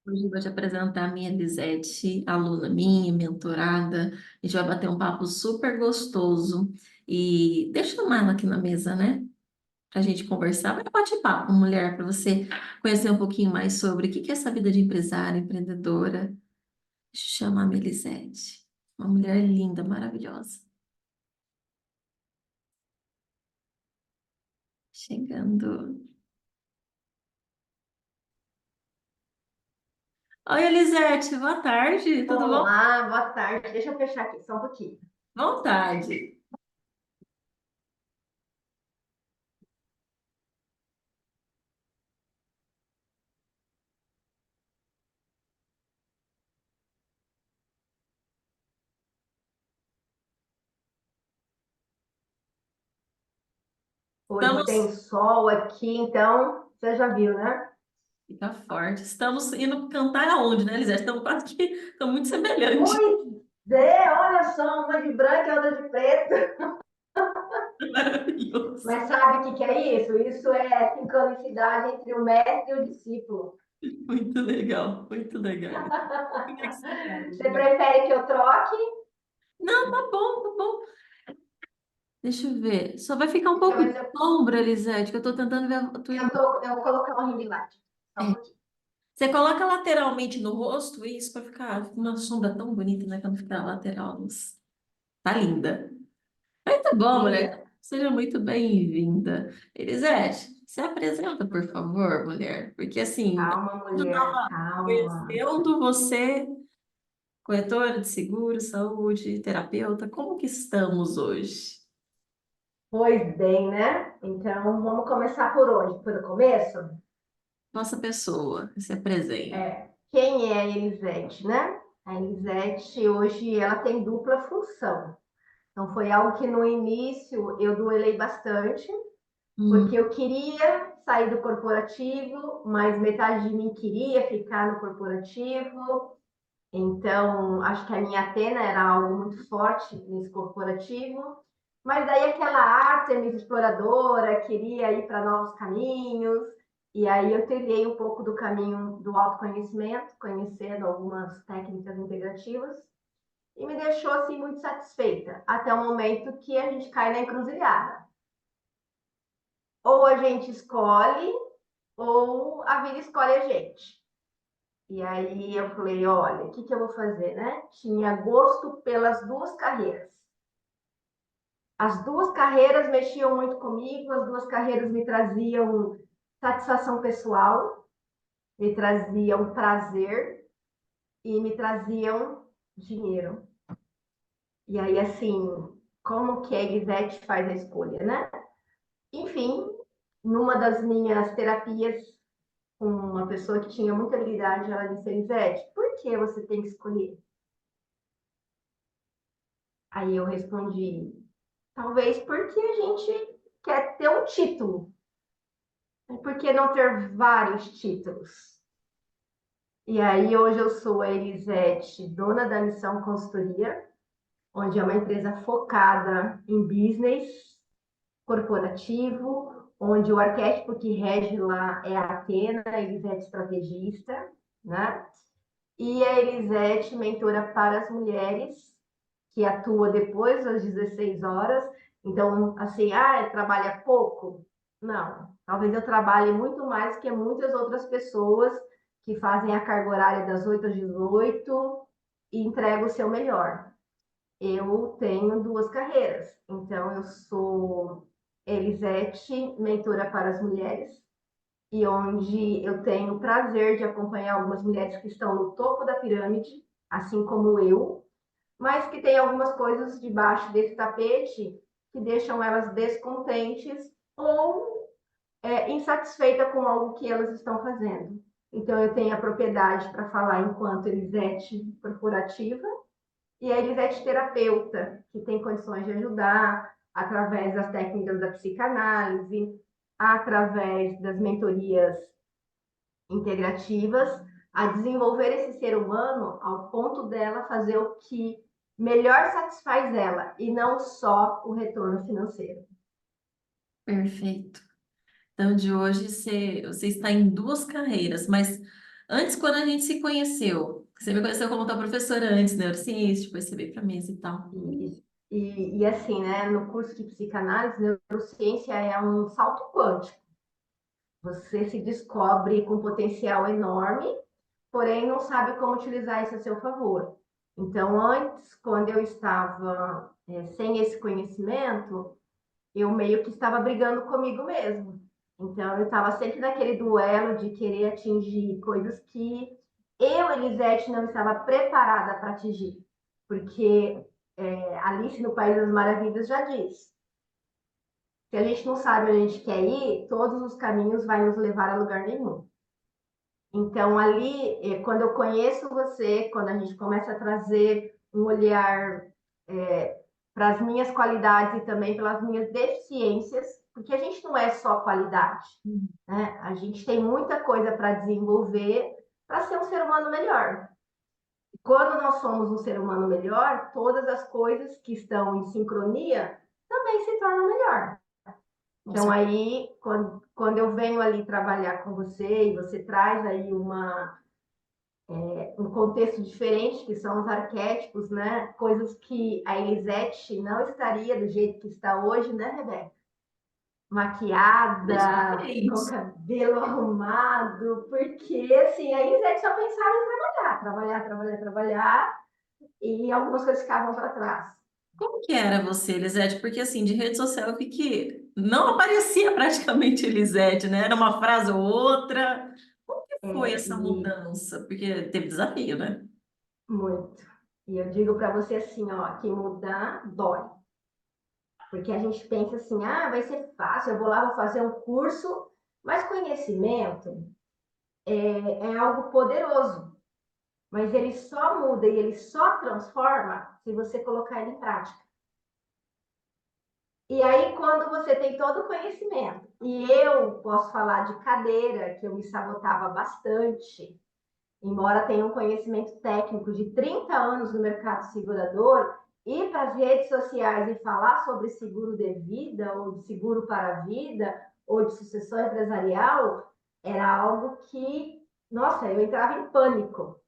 Hoje eu vou te apresentar a minha Elisete, aluna minha, mentorada. A gente vai bater um papo super gostoso. E deixa eu chamar ela aqui na mesa, né? Pra gente conversar. Vai bate-papo, mulher, para você conhecer um pouquinho mais sobre o que que é essa vida de empresária, empreendedora. Deixa eu chamar a minha Elisete. Uma mulher linda, maravilhosa. Chegando. Oi, Elisete, boa tarde, tudo bom? Olá, boa tarde. Deixa eu fechar aqui só um pouquinho. Vontade. Hoje tem Estamos. sol aqui, então você já viu, né? Fica forte. Estamos indo cantar aonde, né, Elisete? Estamos quase que estamos muito semelhantes. Pois é, olha só, uma de branca e outra de preto. Maravilhoso. Mas sabe o que que é isso? Isso é sincronicidade entre o mestre e o discípulo. Muito legal, muito legal. Como é que você tá, Você mulher? prefere que eu troque? Não, tá bom, tá bom. Deixa eu ver. Só vai ficar um Deixa eu pouco ver de se eu, sombra, Elisete, que eu tô tentando ver a tua imagem. eu vou colocar um ring light. Só um É. pouquinho. Você coloca lateralmente no rosto, isso para ficar uma sombra tão bonita, né? Quando ficar lateral. Tá linda. Muito bom, Linda. mulher. Seja muito bem-vinda. Elisete, se apresenta, por favor, mulher. Porque assim, Calma, eu mulher, estava calma. conhecendo você, corretora de seguro, saúde, terapeuta. Como que estamos hoje? Pois bem, né? Então vamos começar por onde? Pelo começo? Nossa pessoa, se apresente. Quem é a Elisete, né? A Elisete hoje ela tem dupla função. Então foi algo que no início eu duelei bastante, porque Hum, eu queria sair do corporativo, mas metade de mim queria ficar no corporativo. Então acho que a minha Atena era algo muito forte nesse corporativo. Mas daí aquela Artemis exploradora queria ir para novos caminhos, e aí eu trilhei um pouco do caminho do autoconhecimento, conhecendo algumas técnicas integrativas, e me deixou assim muito satisfeita, até o momento que a gente cai na encruzilhada. Ou a gente escolhe, ou a vida escolhe a gente. E aí eu falei, olha, o que, que eu vou fazer, né? Tinha gosto pelas duas carreiras. As duas carreiras mexiam muito comigo, as duas carreiras me traziam satisfação pessoal, me traziam prazer e me traziam dinheiro. E aí, assim, como que a Elisete faz a escolha, né? Enfim, numa das minhas terapias com uma pessoa que tinha muita habilidade, ela disse, Elisete, por que você tem que escolher? Aí eu respondi, talvez porque a gente quer ter um título. Por que não ter vários títulos? E aí, hoje eu sou a Elisete, dona da Missão Consultoria, onde é uma empresa focada em business corporativo, onde o arquétipo que rege lá é a Atena, a Elisete estrategista, né? E a Elisete, mentora para as mulheres, que atua depois das 16 horas. Então, assim, trabalha pouco? Não. Talvez eu trabalhe muito mais que muitas outras pessoas que fazem a carga horária das 8 às 18 e entregam o seu melhor. Eu tenho duas carreiras. Então, eu sou Elisete, mentora para as mulheres, e onde eu tenho o prazer de acompanhar algumas mulheres que estão no topo da pirâmide, assim como eu, mas que tem algumas coisas debaixo desse tapete que deixam elas descontentes ou insatisfeitas com algo que elas estão fazendo. Então, eu tenho a propriedade para falar enquanto Elisete corporativa e a Elisete terapeuta, que tem condições de ajudar através das técnicas da psicanálise, através das mentorias integrativas, a desenvolver esse ser humano ao ponto dela fazer o que melhor satisfaz ela e não só o retorno financeiro. perfeito. Então, de hoje você está em duas carreiras, mas Antes, quando a gente se conheceu, você me conheceu como tua professora antes, neurociência, depois você veio para mesa e tal. E assim, né, no curso de psicanálise, neurociência é um salto quântico. Você se descobre com potencial enorme, porém não sabe como utilizar isso a seu favor. Então, antes, quando eu estava sem esse conhecimento, eu meio que estava brigando comigo mesmo. Então, eu estava sempre naquele duelo de querer atingir coisas que eu, Elisete, não estava preparada para atingir. Porque Alice no País das Maravilhas já diz: se a gente não sabe onde a gente quer ir, todos os caminhos vão nos levar a lugar nenhum. Então, ali, quando eu conheço você, quando a gente começa a trazer um olhar para as minhas qualidades e também pelas minhas deficiências, porque a gente não é só qualidade, né? A gente tem muita coisa para desenvolver para ser um ser humano melhor. E quando nós somos um ser humano melhor, todas as coisas que estão em sincronia também se tornam melhor. Com Então, certeza. aí, quando eu venho ali trabalhar com você e você traz aí um contexto diferente, que são os arquétipos, né? Coisas que a Elisete não estaria do jeito que está hoje, né, Rebeca? Maquiada, com o Exatamente. cabelo arrumado, porque assim, a Elisete só pensava em trabalhar, trabalhar, trabalhar, trabalhar, e algumas coisas ficavam para trás. Como que era você, Elisete? Porque assim, de rede social eu vi que não aparecia praticamente Elisete, né? Era uma frase ou outra. Como que foi essa E mudança? Porque teve desafio, né? muito. E eu digo para você assim, ó, que mudar dói. Porque a gente pensa assim, ah, vai ser fácil, eu vou lá, vou fazer um curso, mas conhecimento é algo poderoso, mas ele só muda e ele só transforma se você colocar ele em prática. E aí, quando você tem todo o conhecimento, e eu posso falar de cadeira, que eu me sabotava bastante, embora tenha um conhecimento técnico de 30 anos no mercado segurador, ir para as redes sociais e falar sobre seguro de vida, ou de seguro para a vida, ou de sucessão empresarial, era algo que, nossa, eu entrava em pânico.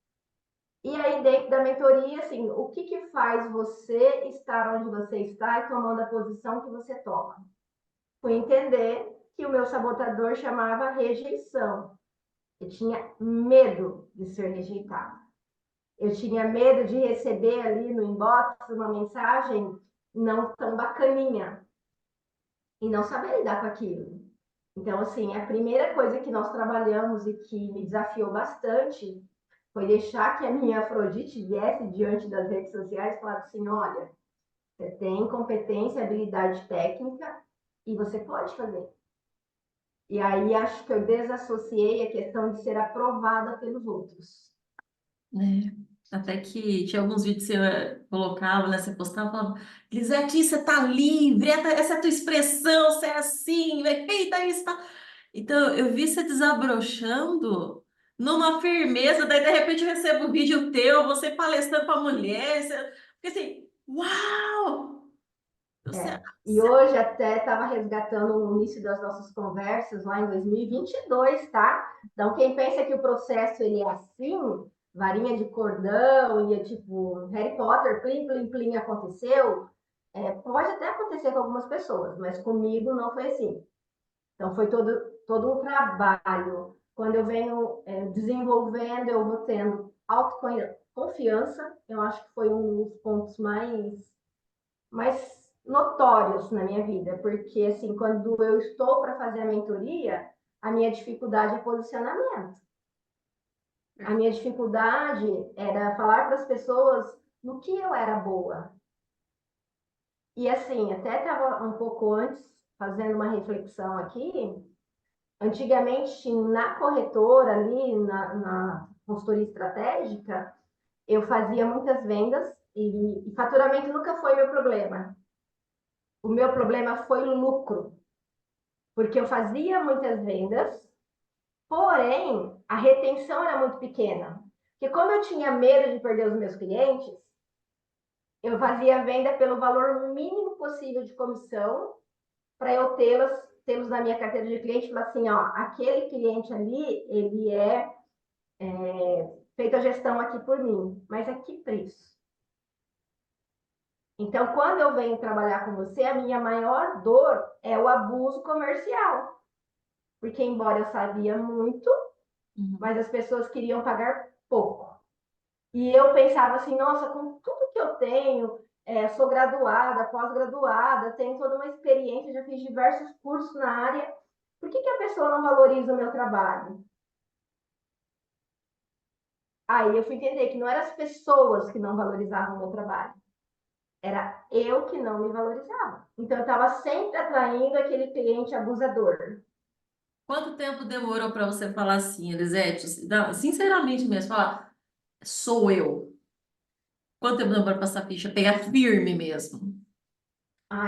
E aí, dentro da mentoria, assim, o que, que faz você estar onde você está e tomando a posição que você toma? Fui entender que o meu sabotador chamava rejeição. Eu tinha medo de ser rejeitado. Eu tinha medo de receber ali no inbox uma mensagem não tão bacaninha e não saber lidar com aquilo. Então, assim, a primeira coisa que nós trabalhamos e que me desafiou bastante foi deixar que a minha Afrodite viesse diante das redes sociais e falasse assim: olha, você tem competência, habilidade técnica e você pode fazer. E aí acho que eu desassociei a questão de ser aprovada pelos outros. É. Até que tinha alguns vídeos que você colocava, né? Você postava, falava, Lisete, você tá livre, essa é a tua expressão, você é assim, feita isso, tá? Então, eu vi você desabrochando numa firmeza, daí de repente eu recebo um vídeo teu, você palestrando para mulher, você... Fiquei assim, uau! Você... E hoje até estava resgatando o início das nossas conversas lá em 2022, tá? Então quem pensa que o processo ele é assim, varinha de cordão e é tipo Harry Potter, plim, plim, plim, aconteceu, pode até acontecer com algumas pessoas, mas comigo não foi assim. Então foi todo um trabalho. Quando eu venho desenvolvendo, eu vou tendo autoconfiança, eu acho que foi um dos pontos mais notórios na minha vida, porque assim, quando eu estou para fazer a mentoria, a minha dificuldade é posicionamento. A minha dificuldade era falar para as pessoas no que eu era boa. E assim, até estava um pouco antes fazendo uma reflexão aqui. Antigamente, na corretora ali, na consultoria estratégica, eu fazia muitas vendas e faturamento nunca foi meu problema. O meu problema foi lucro, porque eu fazia muitas vendas, porém a retenção era muito pequena. Porque como eu tinha medo de perder os meus clientes, eu fazia venda pelo valor mínimo possível de comissão para eu tê-los na minha carteira de cliente e falar assim, ó, aquele cliente ali, ele é feito a gestão aqui por mim, mas a que preço? Então, quando eu venho trabalhar com você, a minha maior dor é o abuso comercial. Porque, embora eu sabia muito, Uhum. mas as pessoas queriam pagar pouco. E eu pensava assim, nossa, com tudo que eu tenho, sou graduada, pós-graduada, tenho toda uma experiência, já fiz diversos cursos na área, por que a pessoa não valoriza o meu trabalho? Aí eu fui entender que não eram as pessoas que não valorizavam o meu trabalho, era eu que não me valorizava. Então eu estava sempre atraindo aquele cliente abusador. Quanto tempo demorou para você falar assim, Elisete? Sinceramente mesmo, falar, sou eu. Quanto tempo demorou para essa ficha pegar firme mesmo?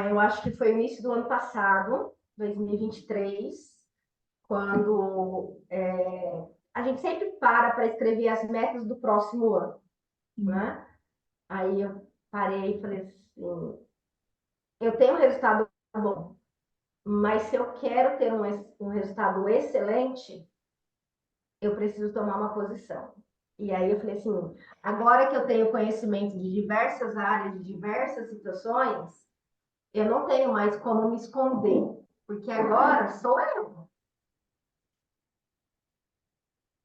Eu acho que foi o início do ano passado, 2023, quando a gente sempre para escrever as metas do próximo ano, Hum. né? Aí eu parei e falei assim, eu tenho um resultado bom, mas se eu quero ter um resultado excelente, eu preciso tomar uma posição. E aí eu falei assim, agora que eu tenho conhecimento de diversas áreas, de diversas situações, eu não tenho mais como me esconder, porque agora sou eu.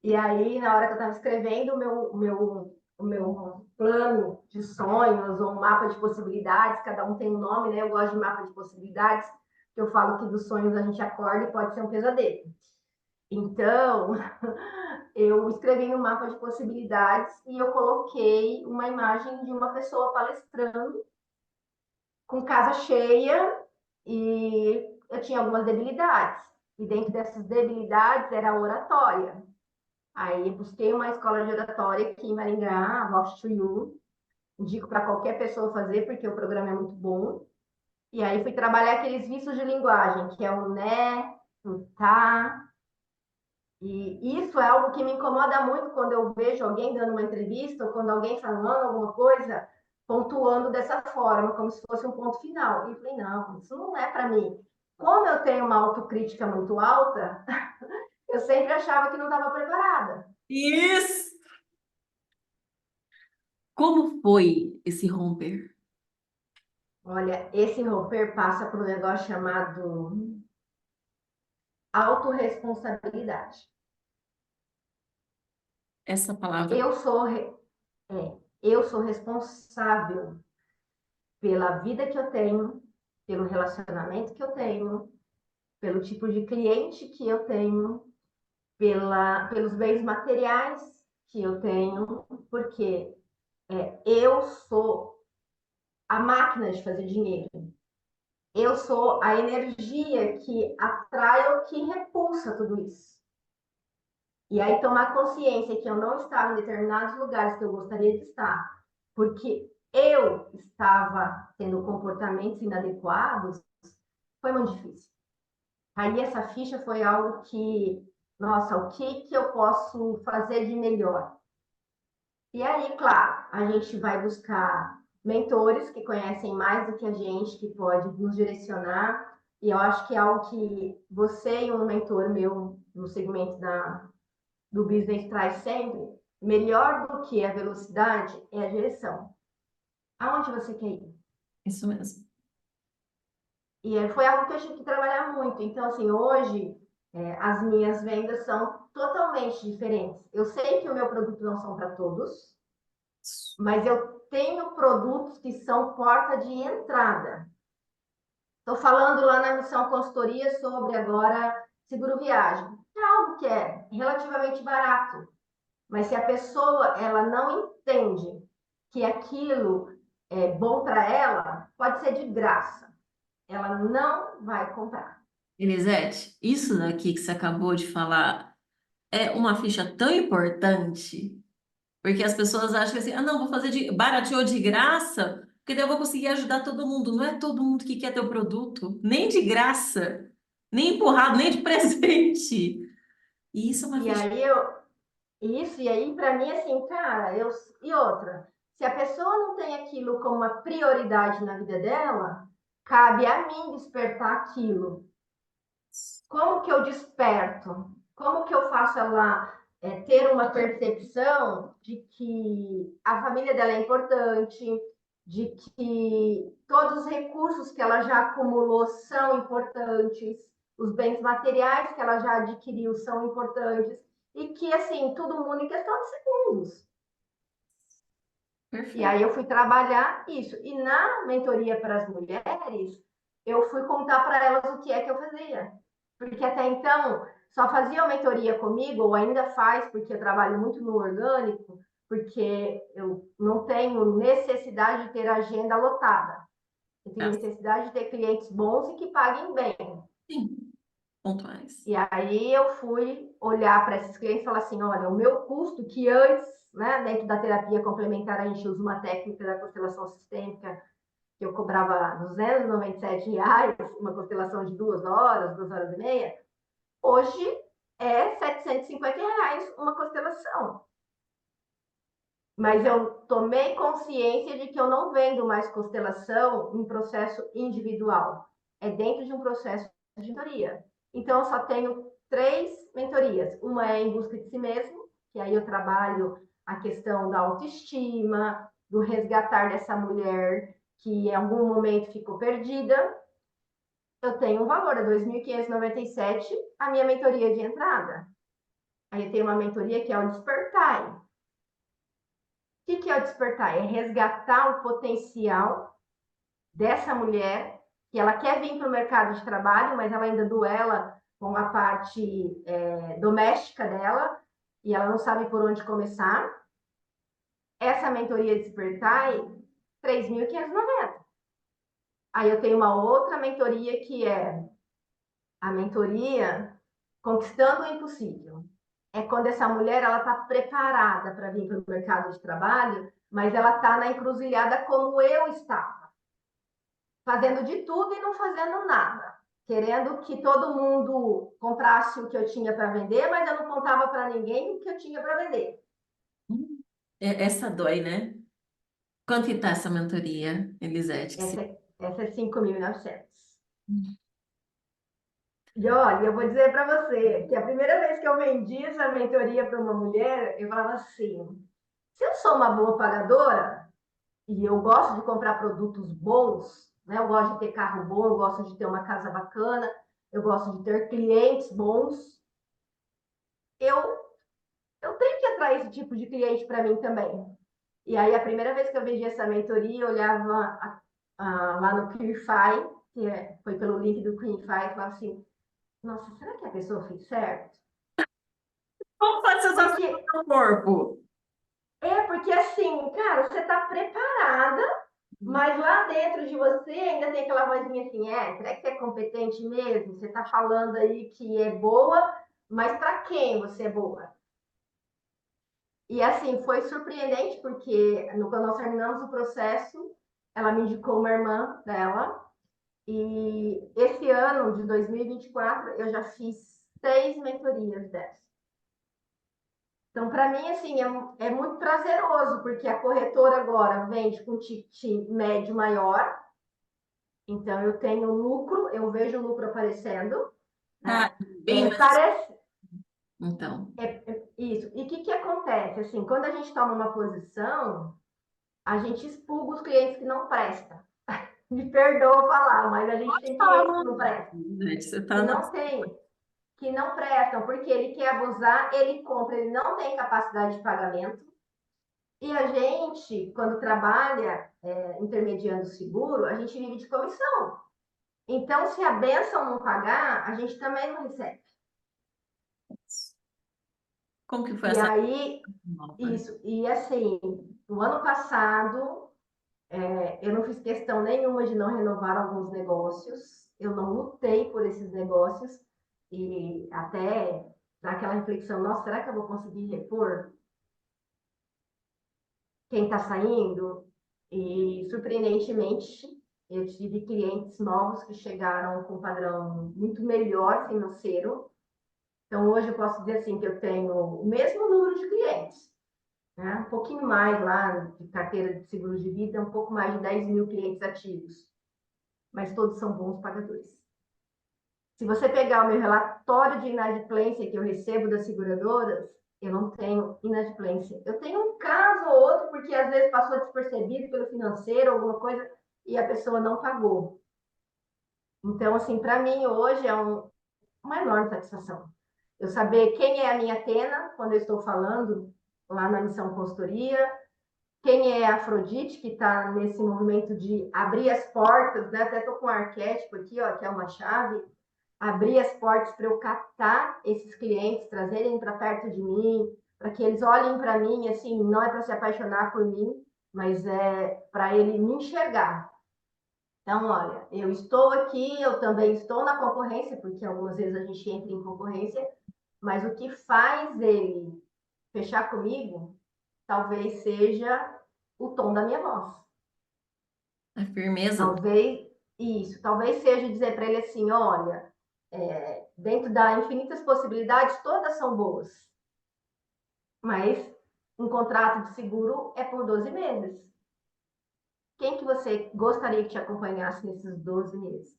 E aí, na hora que eu estava escrevendo o meu plano de sonhos, ou um mapa de possibilidades, cada um tem um nome, né? Eu gosto de mapa de possibilidades, que eu falo que dos sonhos a gente acorda e pode ser um pesadelo. Então, eu escrevi no mapa de possibilidades e eu coloquei uma imagem de uma pessoa palestrando com casa cheia e eu tinha algumas debilidades. E dentro dessas debilidades era a oratória. Aí busquei uma escola de oratória aqui em Maringá, a Vox to You. Indico para qualquer pessoa fazer, porque o programa é muito bom. E aí fui trabalhar aqueles vícios de linguagem, que é o né, o tá. E isso é algo que me incomoda muito quando eu vejo alguém dando uma entrevista ou quando alguém falando alguma coisa, pontuando dessa forma, como se fosse um ponto final. E eu falei, não, isso não é para mim. Como eu tenho uma autocrítica muito alta, eu sempre achava que não estava preparada. Isso! Como foi esse romper? Olha, esse romper passa por um negócio chamado autorresponsabilidade. Essa palavra. Eu sou, eu sou responsável pela vida que eu tenho, pelo relacionamento que eu tenho, pelo tipo de cliente que eu tenho, pelos bens materiais que eu tenho, porque eu sou a máquina de fazer dinheiro. Eu sou a energia que atrai ou que repulsa tudo isso. E aí tomar consciência que eu não estava em determinados lugares que eu gostaria de estar, porque eu estava tendo comportamentos inadequados, foi muito difícil. Aí essa ficha foi algo que, nossa, o que eu posso fazer de melhor? E aí, claro, a gente vai buscar mentores que conhecem mais do que a gente, que pode nos direcionar. E eu acho que é algo que você e um mentor meu no segmento do business traz sempre, melhor do que a velocidade é a direção. Aonde você quer ir? Isso mesmo. E foi algo que eu tive que trabalhar muito. Então, assim, hoje as minhas vendas são totalmente diferentes. Eu sei que o meu produto não são para todos, mas eu tenho produtos que são porta de entrada. Estou falando lá na Missão Consultoria sobre agora seguro viagem. É algo que é relativamente barato, mas se a pessoa ela não entende que aquilo é bom para ela, pode ser de graça. Ela não vai comprar. Elisete, isso daqui que você acabou de falar é uma ficha tão importante, porque as pessoas acham que assim, ah, não, vou fazer de barateou de graça, porque daí eu vou conseguir ajudar todo mundo. Não é todo mundo que quer teu produto, nem de graça, nem empurrado, nem de presente. E isso é uma E ficha. aí e aí para mim assim, cara, e outra, se a pessoa não tem aquilo como uma prioridade na vida dela, cabe a mim despertar aquilo. Como que eu desperto? Como que eu faço ela ter uma percepção de que a família dela é importante, de que todos os recursos que ela já acumulou são importantes, os bens materiais que ela já adquiriu são importantes, e que, assim, tudo muda em questão de segundos. E Perfeito. aí eu fui trabalhar isso. E na mentoria para as mulheres, eu fui contar para elas o que é que eu fazia. Porque até então, só fazia mentoria comigo, ou ainda faz, porque eu trabalho muito no orgânico, porque eu não tenho necessidade de ter agenda lotada. Eu tenho Ah, necessidade de ter clientes bons e que paguem bem. sim, pontuais. E aí eu fui olhar para esses clientes e falar assim, olha, o meu custo que antes, né, dentro da terapia complementar, a gente usa uma técnica da constelação sistêmica que eu cobrava R$ 297, uma constelação de 2 horas, 2 horas e meia, hoje é R$ 750 uma constelação. Mas eu tomei consciência de que eu não vendo mais constelação em processo individual. É dentro de um processo de mentoria. Então, eu só tenho 3 mentorias. Uma é em busca de si mesmo, que aí eu trabalho a questão da autoestima, do resgatar dessa mulher que em algum momento ficou perdida. Eu tenho um valor, é R$ 2.597 a minha mentoria de entrada. Aí eu tenho uma mentoria que é o Despertai. O que é o despertar? É resgatar o potencial dessa mulher que ela quer vir para o mercado de trabalho, mas ela ainda duela com a parte doméstica dela e ela não sabe por onde começar. Essa mentoria Despertar, 3.590. Aí eu tenho uma outra mentoria que é a mentoria Conquistando o Impossível. É quando essa mulher ela está preparada para vir para o mercado de trabalho, mas ela está na encruzilhada como eu estava, fazendo de tudo e não fazendo nada, querendo que todo mundo comprasse o que eu tinha para vender, mas eu não contava para ninguém o que eu tinha para vender. Essa dói, né? Quanto que tá essa mentoria, Elisete? Essa é 5.900. E olha, eu vou dizer para você que a primeira vez que eu vendi essa mentoria para uma mulher, eu falava assim: se eu sou uma boa pagadora, e eu gosto de comprar produtos bons, né? Eu gosto de ter carro bom, eu gosto de ter uma casa bacana, eu gosto de ter clientes bons. Eu, eu tenho que atrair esse tipo de cliente para mim também. E aí, a primeira vez que eu vendi essa mentoria, eu olhava lá no Queerify, foi pelo link do Queerify, e falava assim, nossa, será que a pessoa fez certo? Como faz sensação Porque, no corpo? porque assim, cara, você está preparada. Mas lá dentro de você ainda tem aquela vozinha assim, será que você é competente mesmo? Você está falando aí que é boa, mas para quem você é boa? E assim, foi surpreendente, porque quando nós terminamos o processo, ela me indicou uma irmã dela, e esse ano de 2024 eu já fiz 6 mentorias dessas. Então, para mim, assim, é muito prazeroso, porque a corretora agora vende com ticket médio maior, então, eu tenho lucro, eu vejo o lucro aparecendo, Tá né? bem mais. Parece Então. isso. E o que acontece? Assim, quando a gente toma uma posição, a gente expulga os clientes que não prestam. Me perdoa falar, mas a gente tem Fala, clientes que não prestam, Elisete, você que tá na. não tem, que não prestam, porque ele quer abusar, ele compra, ele não tem capacidade de pagamento. E a gente, quando trabalha intermediando seguro, a gente vive de comissão. Então, se a benção não pagar, a gente também não recebe. Como que foi E essa aí, nova? isso. E assim, no ano passado, eu não fiz questão nenhuma de não renovar alguns negócios. Eu não lutei por esses negócios. E até naquela reflexão, nossa, será que eu vou conseguir repor quem está saindo? E surpreendentemente, eu tive clientes novos que chegaram com um padrão muito melhor financeiro. Então, hoje eu posso dizer assim que eu tenho o mesmo número de clientes, né? Um pouquinho mais lá de carteira de seguro de vida, um pouco mais de 10 mil clientes ativos, mas todos são bons pagadores. Se você pegar o meu relatório de inadimplência que eu recebo das seguradoras, eu não tenho inadimplência. Eu tenho um caso ou outro, porque às vezes passou despercebido pelo financeiro, alguma coisa, e a pessoa não pagou. Então, assim, para mim hoje é uma enorme satisfação. Eu saber quem é a minha Atena, quando eu estou falando lá na Missão Consultoria, quem é a Afrodite, que está nesse movimento de abrir as portas, né? Até estou com um arquétipo aqui, ó, que é uma chave, abrir as portas para eu captar esses clientes, trazerem para perto de mim, para que eles olhem para mim, assim, não é para se apaixonar por mim, mas é para ele me enxergar. Então, olha, eu estou aqui, eu também estou na concorrência, porque algumas vezes a gente entra em concorrência, mas o que faz ele fechar comigo talvez seja o tom da minha voz. A firmeza. Talvez isso, talvez seja dizer para ele assim, olha, dentro das infinitas possibilidades, todas são boas, mas um contrato de seguro é por 12 meses. Quem que você gostaria que te acompanhasse nesses 12 meses?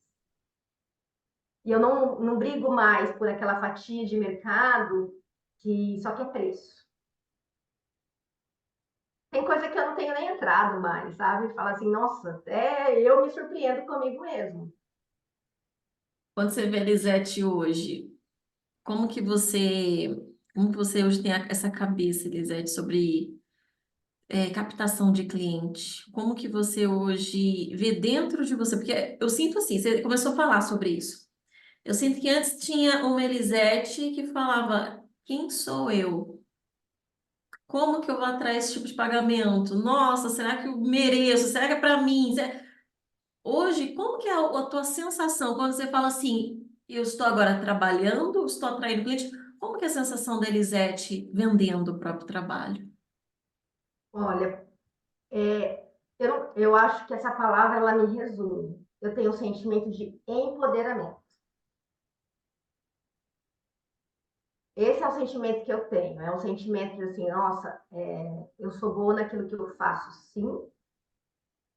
E eu não brigo mais por aquela fatia de mercado que só quer preço. Tem coisa que eu não tenho nem entrado mais, sabe? Fala assim, nossa, até eu me surpreendo comigo mesmo. Quando você vê a Elisete hoje, como que você hoje tem essa cabeça, Elisete, sobre captação de cliente? Como que você hoje vê dentro de você? Porque eu sinto assim, você começou a falar sobre isso. Eu sinto que antes tinha uma Elisete que falava, quem sou eu? Como que eu vou atrair esse tipo de pagamento? Nossa, será que eu mereço? Será que é para mim? Hoje, como que é a tua sensação quando você fala assim, eu estou agora trabalhando, estou atraindo cliente? Como que é a sensação da Elisete vendendo o próprio trabalho? Olha, eu acho que essa palavra ela me resume. Eu tenho um sentimento de empoderamento. Esse é o sentimento que eu tenho. É um sentimento de assim, nossa, eu sou boa naquilo que eu faço, sim,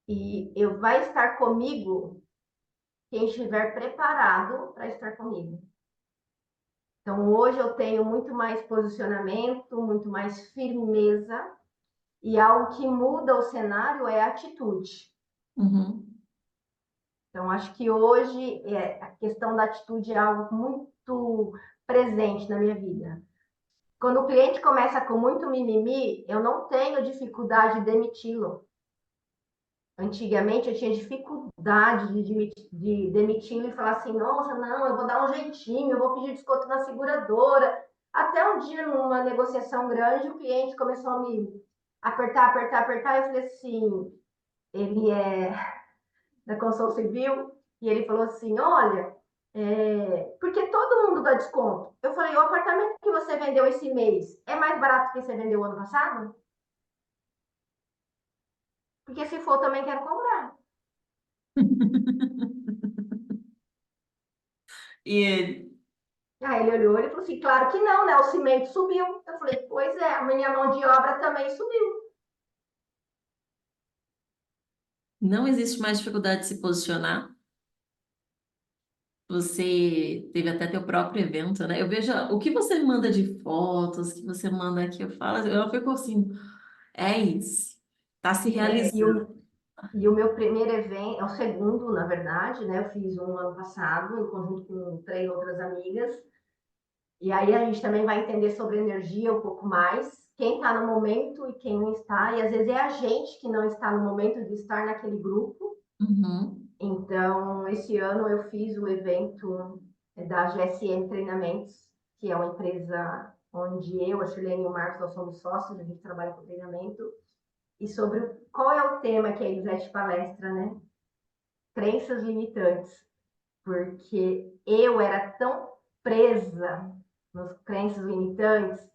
e eu vai estar comigo quem estiver preparado para estar comigo. Então, hoje eu tenho muito mais posicionamento, muito mais firmeza, e algo que muda o cenário é a atitude. Uhum. Então, acho que hoje a questão da atitude é algo muito presente na minha vida. Quando o cliente começa com muito mimimi, eu não tenho dificuldade de demiti-lo. Antigamente eu tinha dificuldade de demiti-lo e falar assim, nossa, não, eu vou dar um jeitinho, eu vou pedir desconto na seguradora. Até um dia, numa negociação grande, o cliente começou a me apertar, apertar, apertar. Eu falei assim, ele é da construção civil, e ele falou assim, olha, porque todo mundo dá desconto. Eu falei, o apartamento que você vendeu esse mês é mais barato que você vendeu ano passado? Porque se for, também quero comprar. E ele, Aí ele olhou e falou assim, claro que não, né? O cimento subiu. Eu falei, pois é, a minha mão de obra também subiu. não existe mais dificuldade de se posicionar. Você teve até teu próprio evento, né? Eu vejo o que você me manda de fotos, que você manda aqui, eu fico assim, é isso, tá se É, realizando. e o meu primeiro evento, é o segundo, na verdade, né? Eu fiz um ano passado, em conjunto com 3 outras amigas. E aí a gente também vai entender sobre energia um pouco mais, quem está no momento e quem não está. E às vezes é a gente que não está no momento de estar naquele grupo. Uhum, Então, esse ano eu fiz o evento da GSM Treinamentos, que é uma empresa onde eu, a Shirlene e o Marcos, nós somos sócios, a gente trabalha com treinamento. E sobre qual é o tema que a Elisete palestra, né? Crenças limitantes. Porque eu era tão presa nas crenças limitantes.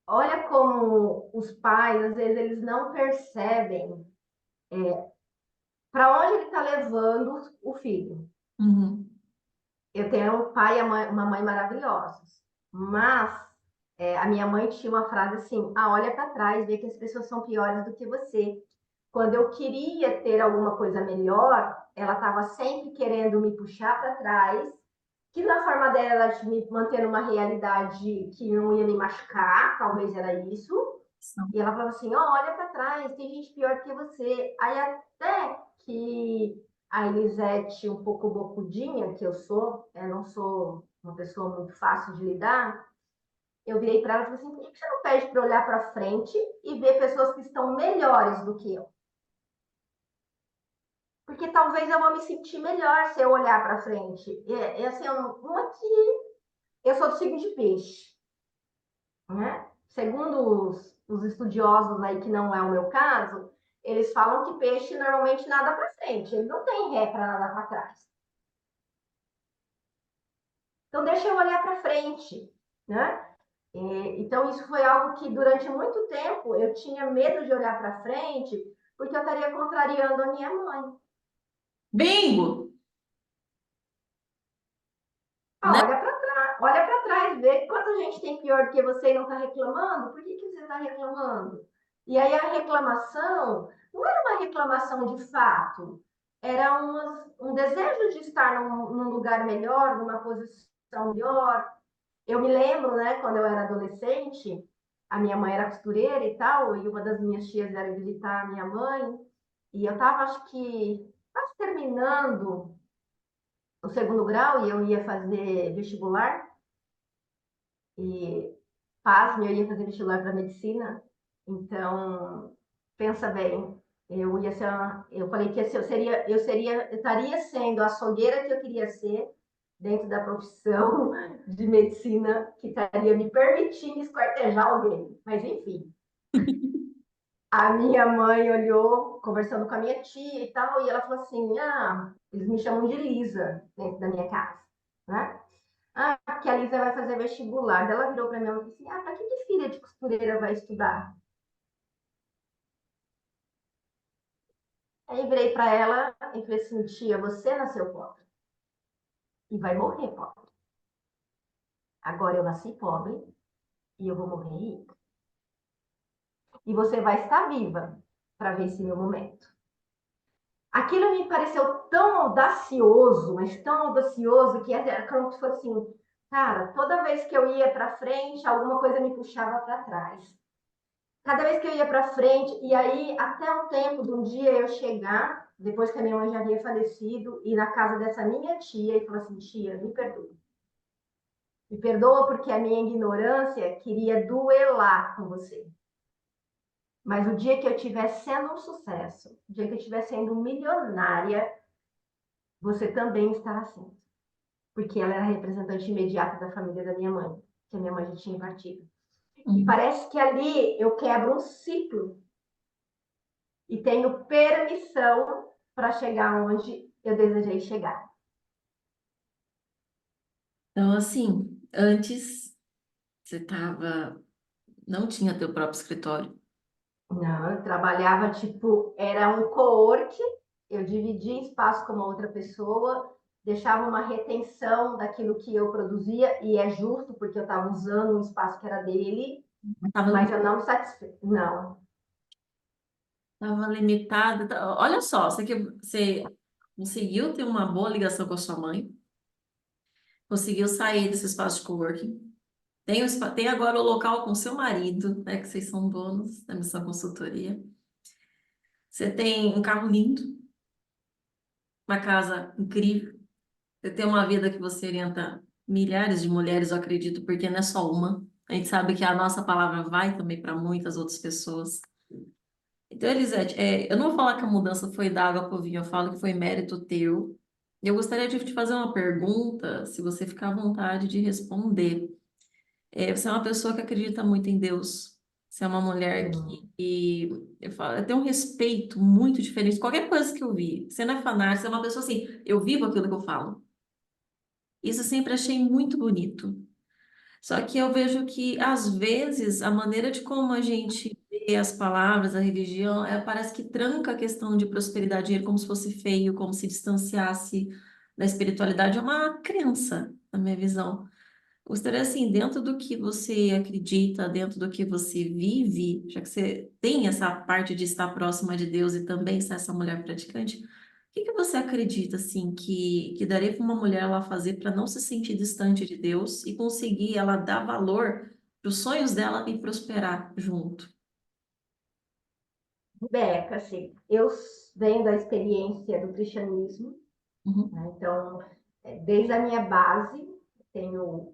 Olha como os pais, às vezes, eles não percebem para onde ele está levando o filho. uhum. Eu tenho um pai e uma mãe maravilhosos, mas a minha mãe tinha uma frase assim: olha para trás, vê que as pessoas são piores do que você. Quando eu queria ter alguma coisa melhor, ela estava sempre querendo me puxar para trás, que na forma dela de me manter numa realidade que não ia me machucar, talvez era isso. E ela falava assim: oh, olha para trás, tem gente pior que você. Aí até que a Elisete, um pouco bocudinha, que eu não sou uma pessoa muito fácil de lidar, eu virei para ela e falei assim: por que você não pede para olhar para frente e ver pessoas que estão melhores do que eu? Porque talvez eu vou me sentir melhor se eu olhar para frente. Assim, não é que eu sou do signo de peixe, né? Segundo os estudiosos aí, que não é o meu caso, eles falam que peixe normalmente nada para frente, ele não tem ré para nadar para trás. Então, deixa eu olhar para frente, né? Então, isso foi algo que durante muito tempo eu tinha medo de olhar para frente, porque eu estaria contrariando a minha mãe. Bingo! Ah, Né? olha para trás, vê quanta gente tem pior do que você e não está reclamando, por que você está reclamando? E aí a reclamação não era uma reclamação de fato, era um desejo de estar num lugar melhor, numa posição melhor. Eu me lembro, né, quando eu era adolescente, a minha mãe era costureira e tal, e uma das minhas tias era visitar a minha mãe, e eu estava, acho que, quase terminando o segundo grau, e eu ia fazer vestibular, e pasme, eu ia fazer vestibular para medicina. Então, pensa bem, eu falei que eu estaria sendo a açougueira que eu queria ser dentro da profissão de medicina que estaria me permitindo esquartejar alguém. Mas enfim, a minha mãe olhou, conversando com a minha tia e tal, e ela falou assim: ah, eles me chamam de Lisa dentro da minha casa, né? Ah, porque a Lisa vai fazer vestibular. Ela virou para mim e falou assim: ah, para que filha de costureira vai estudar? Aí virei para ela e falei assim: tia, você nasceu pobre e vai morrer pobre. Agora eu nasci pobre e eu vou morrer rica. E você vai estar viva para ver esse meu momento. Aquilo me pareceu tão audacioso, mas tão audacioso, que era como se fosse assim, cara, toda vez que eu ia para frente, alguma coisa me puxava para trás. Cada vez que eu ia para frente, e aí até o tempo de um dia eu chegar, depois que a minha mãe já havia falecido, ir na casa dessa minha tia e falar assim: tia, me perdoa. Me perdoa porque a minha ignorância queria duelar com você. Mas o dia que eu estiver sendo um sucesso, o dia que eu estiver sendo milionária, você também estará sendo. Porque ela era a representante imediata da família da minha mãe, que a minha mãe já tinha partido. E parece que ali eu quebro um ciclo e tenho permissão para chegar onde eu desejei chegar. Então, assim, antes você tava, não tinha teu próprio escritório. Não, eu trabalhava tipo, era um co-work, eu dividia espaço com uma outra pessoa, deixava uma retenção daquilo que eu produzia, e é justo porque eu estava usando um espaço que era dele, Tava, mas eu não me satisfeito. Não, tava limitada. Olha só, você conseguiu ter uma boa ligação com a sua mãe, conseguiu sair desse espaço de coworking. Tem agora o local com seu marido, né, que vocês são donos da Missão Consultoria. Você tem um carro lindo, uma casa incrível. Você tem uma vida que você orienta milhares de mulheres, eu acredito, porque não é só uma. A gente sabe que a nossa palavra vai também para muitas outras pessoas. Então, Elisete, eu não vou falar que a mudança foi da água para o vinho, eu falo que foi mérito teu. Eu gostaria de te fazer uma pergunta, se você ficar à vontade de responder. Você é uma pessoa que acredita muito em Deus. Você é uma mulher que eu falo, eu tenho um respeito muito diferente de qualquer coisa que eu vi. Você não é fanática, você é uma pessoa assim, eu vivo aquilo que eu falo. Isso eu sempre achei muito bonito. Só que eu vejo que, às vezes, a maneira de como a gente vê as palavras, a religião, parece que tranca a questão de prosperidade, dinheiro, como se fosse feio, como se distanciasse da espiritualidade. É uma crença, na minha visão. Gostaria, assim, dentro do que você acredita, dentro do que você vive, já que você tem essa parte de estar próxima de Deus e também ser essa mulher praticante, que você acredita, assim, que daria para uma mulher ela fazer para não se sentir distante de Deus e conseguir ela dar valor para os sonhos dela e prosperar junto? Beca, assim, eu venho da experiência do cristianismo, Uhum. né? Então, desde a minha base, tenho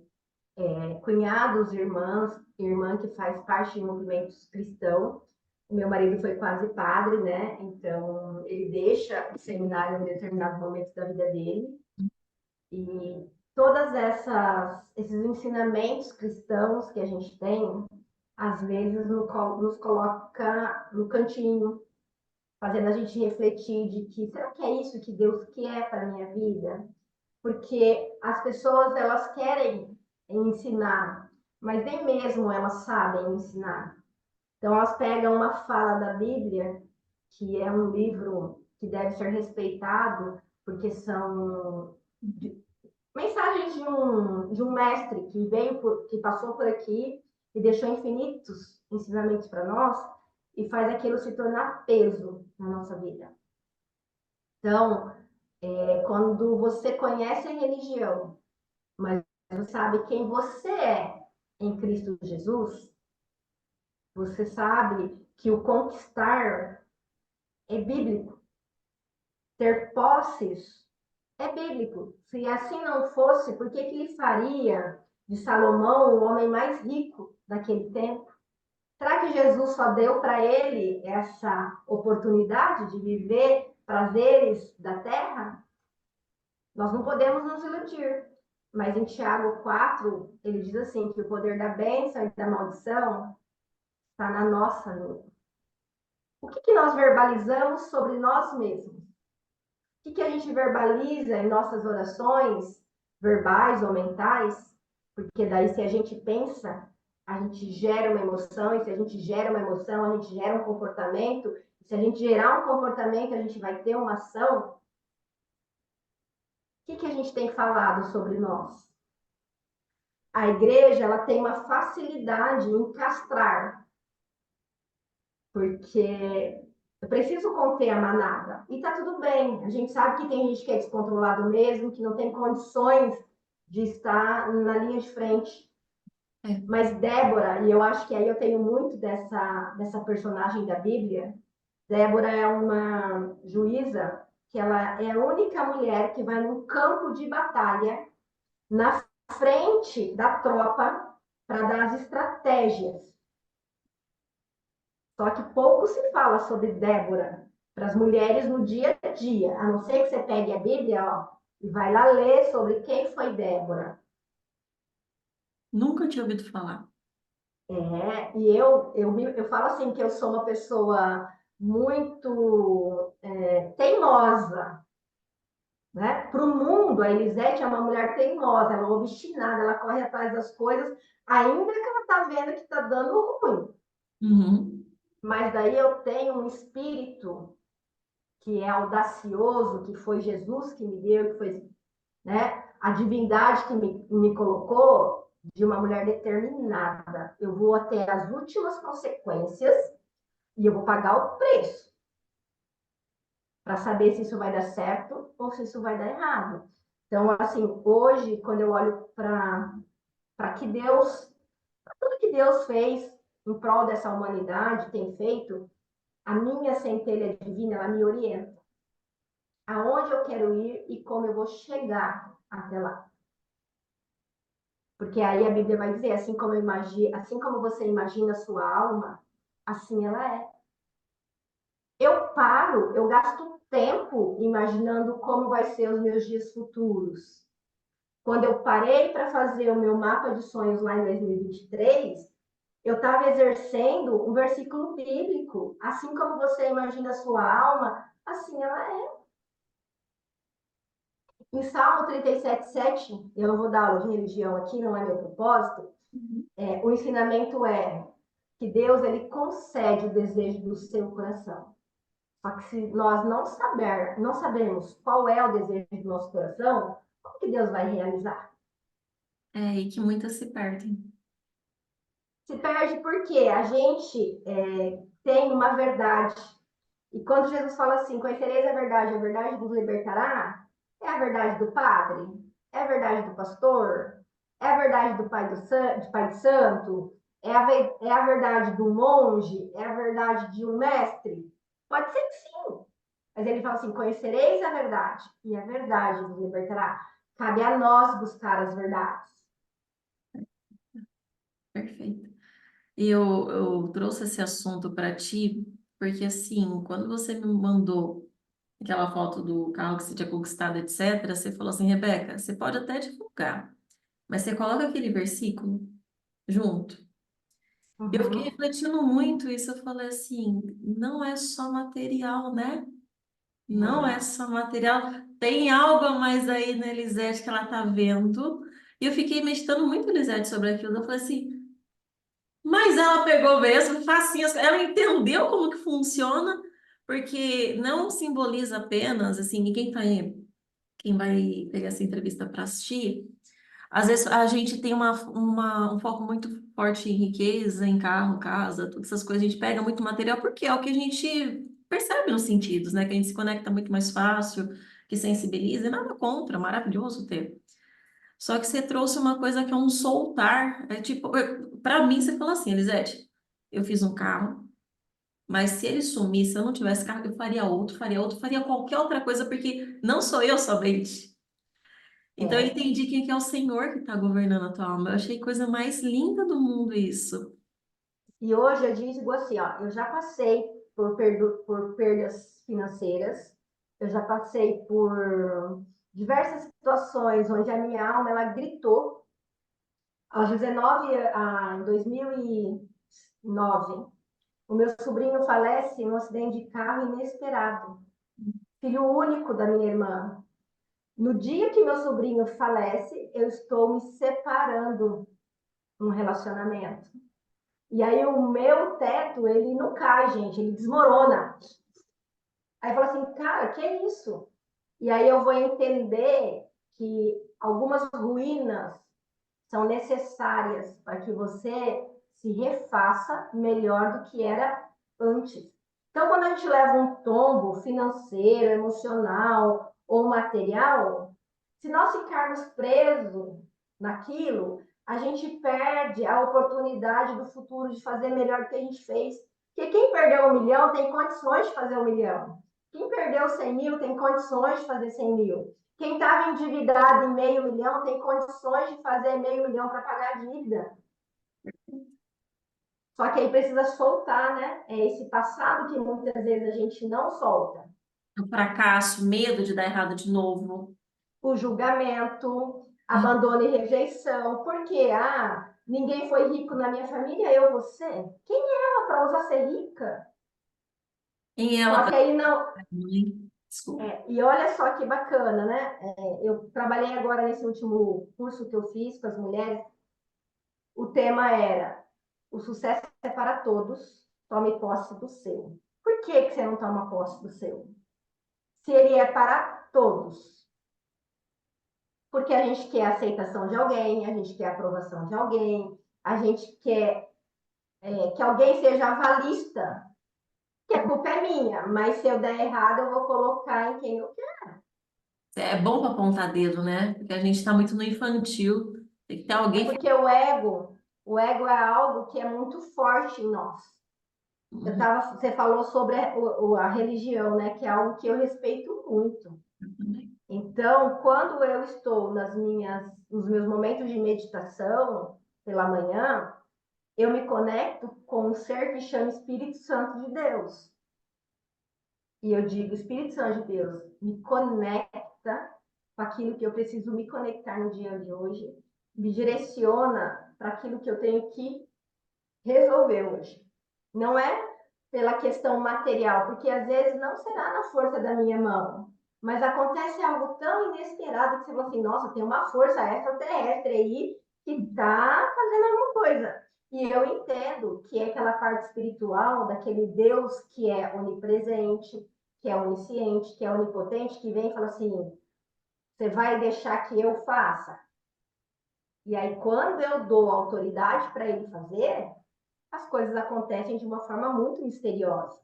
cunhados, irmãs, irmã que faz parte de movimentos cristãos. O meu marido foi quase padre, né? Então, ele deixa o seminário em determinado momento da vida dele. E todas esses ensinamentos cristãos que a gente tem, às vezes nos coloca no cantinho, fazendo a gente refletir de que será que é isso que Deus quer para a minha vida? Porque as pessoas elas querem ensinar, mas nem mesmo elas sabem ensinar. Então elas pegam uma fala da Bíblia, que é um livro que deve ser respeitado, porque são mensagens de um mestre que que passou por aqui e deixou infinitos ensinamentos para nós e faz aquilo se tornar peso na nossa vida. Então, quando você conhece a religião, mas você sabe quem você é em Cristo Jesus, você sabe que o conquistar é bíblico, ter posses é bíblico. Se assim não fosse, por que ele faria de Salomão o homem mais rico daquele tempo? Será que Jesus só deu para ele essa oportunidade de viver prazeres da terra? Nós não podemos nos iludir. Mas em Tiago 4, ele diz assim, que o poder da bênção e da maldição está na nossa língua. O que nós verbalizamos sobre nós mesmos? O que a gente verbaliza em nossas orações, verbais ou mentais? Porque daí, se a gente pensa, a gente gera uma emoção, e se a gente gera uma emoção, a gente gera um comportamento, e se a gente gerar um comportamento, a gente vai ter uma ação. O que a gente tem falado sobre nós? A igreja ela tem uma facilidade em castrar, porque eu preciso conter a manada. E tá tudo bem. A gente sabe que tem gente que é descontrolado mesmo, que não tem condições de estar na linha de frente. É. Mas Débora, e eu acho que aí eu tenho muito dessa personagem da Bíblia, Débora é uma juíza que ela é a única mulher que vai num campo de batalha na frente da tropa para dar as estratégias. Só que pouco se fala sobre Débora para as mulheres no dia a dia, a não ser que você pegue a Bíblia, ó, e vai lá ler sobre quem foi Débora. Nunca tinha ouvido falar. E eu falo assim que eu sou uma pessoa muito teimosa, né? Para o mundo, a Elisete é uma mulher teimosa, ela é obstinada, ela corre atrás das coisas, ainda que ela está vendo que está dando ruim. Uhum. Mas daí eu tenho um espírito que é audacioso, que foi Jesus que me deu, que foi, né, a divindade que me colocou, de uma mulher determinada. Eu vou até as últimas consequências e eu vou pagar o preço para saber se isso vai dar certo ou se isso vai dar errado. Então, assim, hoje, quando eu olho para que Deus, tudo que Deus fez em prol dessa humanidade, tem feito, a minha centelha divina, ela me orienta aonde eu quero ir e como eu vou chegar até lá. Porque aí a Bíblia vai dizer, assim como você imagina a sua alma, assim ela é. Eu gasto tempo imaginando como vai ser os meus dias futuros. Quando eu parei para fazer o meu mapa de sonhos lá em 2023, eu estava exercendo um versículo bíblico. Assim como você imagina a sua alma, assim ela é. Em Salmo 37:7, eu não vou dar aula de religião aqui, não é meu propósito, Uhum. o ensinamento é que Deus ele concede o desejo do seu coração. Só que se nós não sabemos qual é o desejo do nosso coração, como que Deus vai realizar? É, e que muitas se perdem. Se perde porque a gente tem uma verdade. E quando Jesus fala assim, conhecereis a verdade vos libertará, é a verdade do padre? É a verdade do pastor? É a verdade do pai de santo? É a verdade do monge? É a verdade de um mestre? Pode ser que sim. Mas ele fala assim, conhecereis a verdade, e a verdade vos libertará. Cabe a nós buscar as verdades. Perfeito. E eu trouxe esse assunto para ti, porque assim, quando você me mandou aquela foto do carro que você tinha conquistado, etc., você falou assim, Rebeca, você pode até divulgar, mas você coloca aquele versículo junto. Eu fiquei Uhum. refletindo muito isso, eu falei assim, não é só material, né? Não é É. só material, tem algo a mais aí na Elisete que ela tá vendo. E eu fiquei meditando muito, Elisete, sobre aquilo. Eu falei assim, mas ela pegou mesmo, facinho, ela entendeu como que funciona, porque não simboliza apenas, assim, quem vai pegar essa entrevista para assistir, às vezes a gente tem um foco muito forte em riqueza, em carro, casa, todas essas coisas, a gente pega muito material, porque é o que a gente percebe nos sentidos, né? Que a gente se conecta muito mais fácil, que sensibiliza, e nada contra, maravilhoso ter. Só que você trouxe uma coisa que é um soltar. É tipo, para mim, você falou assim, Elisete, eu fiz um carro, mas se ele sumisse, se eu não tivesse carro, eu faria outro, faria qualquer outra coisa, porque não sou eu somente. Então eu É. entendi que é o Senhor que está governando a tua alma. Eu achei coisa mais linda do mundo isso. E hoje eu digo assim, ó, eu já passei por perdas financeiras, eu já passei por diversas situações onde a minha alma ela gritou. Aos 19, em 2009, o meu sobrinho falece em um acidente de carro inesperado. Filho único da minha irmã. No dia que meu sobrinho falece, eu estou me separando de um relacionamento. E aí o meu teto, ele não cai, gente, ele desmorona. Aí fala assim, cara, que é isso? E aí eu vou entender que algumas ruínas são necessárias para que você se refaça melhor do que era antes. Então, quando a gente leva um tombo financeiro, emocional ou material, se nós ficarmos presos naquilo, a gente perde a oportunidade do futuro de fazer melhor do que a gente fez. Porque quem perdeu 1 milhão tem condições de fazer 1 milhão. Quem perdeu 100 mil tem condições de fazer 100 mil. Quem estava endividado em meio milhão tem condições de fazer meio milhão para pagar a dívida. Só que aí precisa soltar, né? É esse passado que muitas vezes a gente não solta. O fracasso, medo de dar errado de novo. O julgamento, abandono e rejeição. Porque, ninguém foi rico na minha família, eu, você. Quem é ela para ousar ser rica? Em ela, Só que aí não. mãe, desculpa. E olha só que bacana, né? Eu trabalhei agora nesse último curso que eu fiz com as mulheres. O tema era: o sucesso é para todos, tome posse do seu. Por que você não toma posse do seu? Se ele é para todos. Porque a gente quer a aceitação de alguém, a gente quer a aprovação de alguém, a gente quer que alguém seja avalista, que a culpa é minha, mas se eu der errado, eu vou colocar em quem eu quero. É bom para apontar dedo, né? Porque a gente está muito no infantil. Tem que ter É alguém. porque o ego é algo que é muito forte em nós. Uhum, Você falou sobre a religião, né? Que é algo que eu respeito muito. eu também. Então, quando eu estou nos meus momentos de meditação pela manhã, eu me conecto com um ser que chama Espírito Santo de Deus. E eu digo, Espírito Santo de Deus, me conecta com aquilo que eu preciso me conectar no dia de hoje, me direciona para aquilo que eu tenho que resolver hoje. Não é pela questão material, porque às vezes não será na força da minha mão, mas acontece algo tão inesperado que você fala assim, nossa, tem uma força extraterrestre aí que está fazendo alguma coisa. E eu entendo que é aquela parte espiritual daquele Deus que é onipresente, que é onisciente, que é onipotente, que vem e fala assim, você vai deixar que eu faça? E aí, quando eu dou autoridade para ele fazer, as coisas acontecem de uma forma muito misteriosa.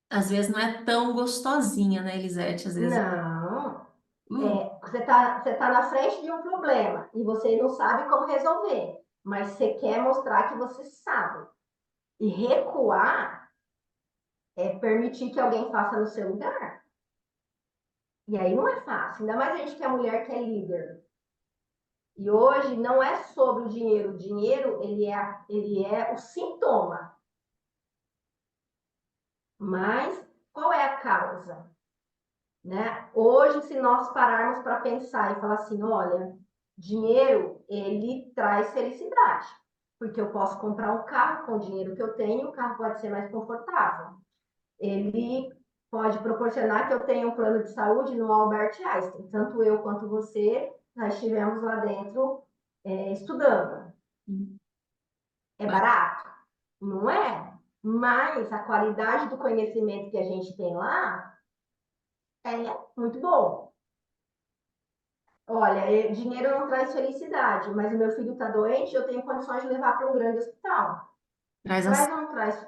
Às vezes não é tão gostosinha, né, Elisete? Às vezes. Não. Uh, Você tá na frente de um problema e você não sabe como resolver, mas você quer mostrar que você sabe. E recuar é permitir que alguém faça no seu lugar. E aí não é fácil, ainda mais a gente que é mulher que é líder. E hoje não é sobre o dinheiro. O dinheiro, ele é o sintoma. Mas qual é a causa? Né? Hoje, se nós pararmos para pensar e falar assim, olha, dinheiro, ele traz felicidade. Porque eu posso comprar um carro com o dinheiro que eu tenho, o carro pode ser mais confortável. Ele pode proporcionar que eu tenha um plano de saúde no Albert Einstein. Tanto eu quanto você, nós estivemos lá dentro estudando. É mas barato? Não é. Mas a qualidade do conhecimento que a gente tem lá é muito bom. Olha, dinheiro não traz felicidade, mas o meu filho está doente, eu tenho condições de levar para um grande hospital. traz Traz ou não traz?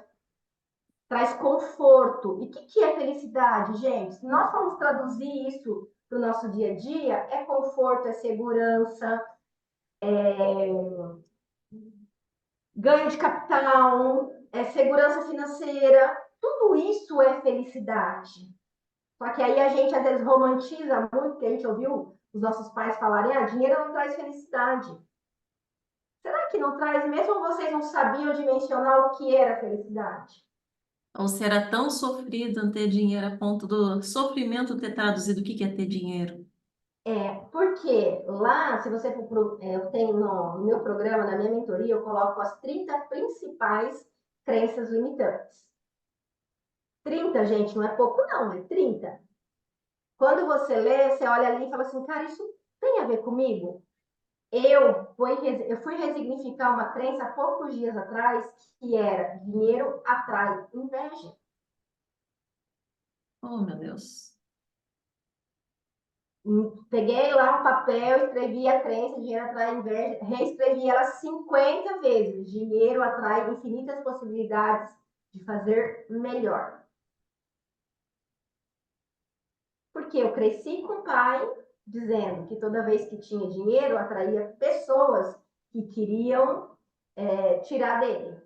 Traz conforto. E o que é felicidade, gente? Se nós formos traduzir isso para o nosso dia a dia, é conforto, é segurança, ganho de capital, é segurança financeira. Tudo isso é felicidade. Só que aí a gente às vezes romantiza muito, que a gente ouviu os nossos pais falarem, ah, dinheiro não traz felicidade. Será que não traz? Mesmo vocês não sabiam dimensionar o que era felicidade? ou será tão sofrido não ter dinheiro a ponto do sofrimento ter traduzido o que que é ter dinheiro? Porque lá, se você for eu tenho no meu programa, na minha mentoria, eu coloco as 30 principais crenças limitantes. 30, gente, não é pouco não, é 30. Quando você lê, você olha ali e fala assim, cara, isso tem a ver comigo? Eu fui resignificar uma crença há poucos dias atrás, que era dinheiro atrai inveja. Oh, meu Deus. Peguei lá um papel, escrevi a crença, dinheiro atrai inveja, reescrevi ela 50 vezes. Dinheiro atrai infinitas possibilidades de fazer melhor. Porque eu cresci com o pai dizendo que toda vez que tinha dinheiro, atraía pessoas que queriam tirar dele.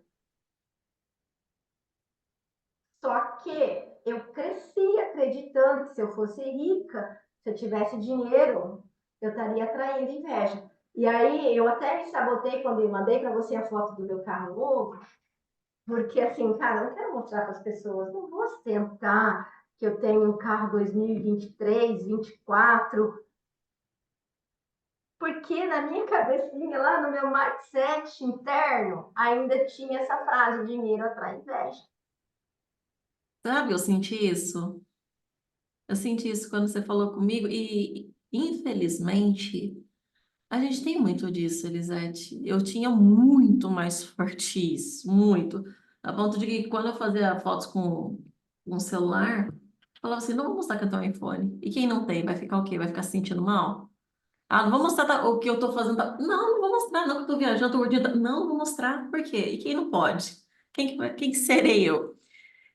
Só que eu cresci acreditando que se eu fosse rica, se eu tivesse dinheiro, eu estaria atraindo inveja. E aí eu até me sabotei quando eu mandei para você a foto do meu carro novo, porque assim, cara, eu não quero mostrar para as pessoas, não vou ostentar que eu tenho um carro 2023, 24, porque na minha cabecinha, lá no meu mindset interno, ainda tinha essa frase: dinheiro atrai inveja. Sabe, eu senti isso. Eu senti isso quando você falou comigo e, infelizmente, a gente tem muito disso, Elisete. Eu tinha muito mais forte isso, muito. A ponto de que quando eu fazia fotos com o celular, eu falava assim, não vou mostrar que eu tenho um iPhone. E quem não tem, vai ficar o quê? Vai ficar se sentindo mal? Ah, não vou mostrar o que eu tô fazendo. Não, não vou mostrar, não, que eu tô viajando, tô gordinha. Não, não vou mostrar. Por quê? E quem não pode? Quem que serei eu?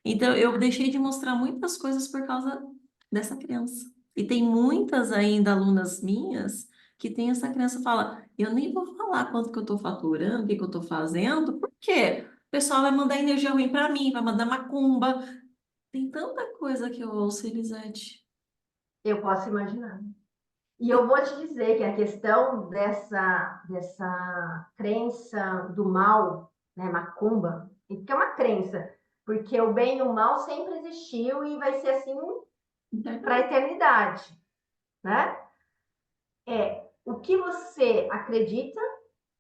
Então, eu deixei de mostrar muitas coisas por causa dessa criança. E tem muitas ainda alunas minhas que têm essa criança fala, eu nem vou falar quanto que eu estou faturando, o que que eu estou fazendo, porque o pessoal vai mandar energia ruim para mim, vai mandar macumba. Tem tanta coisa que eu ouço, Elisete. Eu posso imaginar. E eu vou te dizer que a questão dessa crença do mal, né, macumba, que é uma crença, porque o bem e o mal sempre existiu e vai ser assim para a Internamente. eternidade, né? É o que você acredita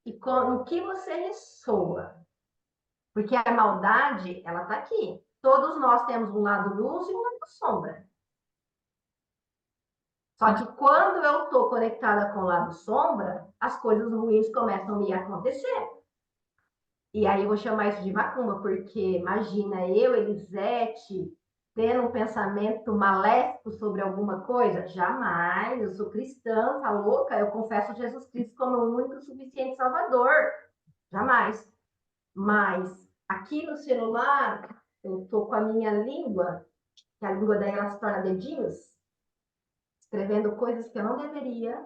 e no que você ressoa. Porque a maldade, ela está aqui. Todos nós temos um lado luz e um lado sombra. Só que quando eu estou conectada com o lado sombra, as coisas ruins começam a me acontecer. E aí eu vou chamar isso de macumba, porque imagina eu, Elisete, tendo um pensamento maléfico sobre alguma coisa? Jamais, eu sou cristã, tá louca? Eu confesso Jesus Cristo como o único e suficiente Salvador. Jamais. Mas aqui no celular eu estou com a minha língua, que a língua daí ela se torna dedinhos, escrevendo coisas que eu não deveria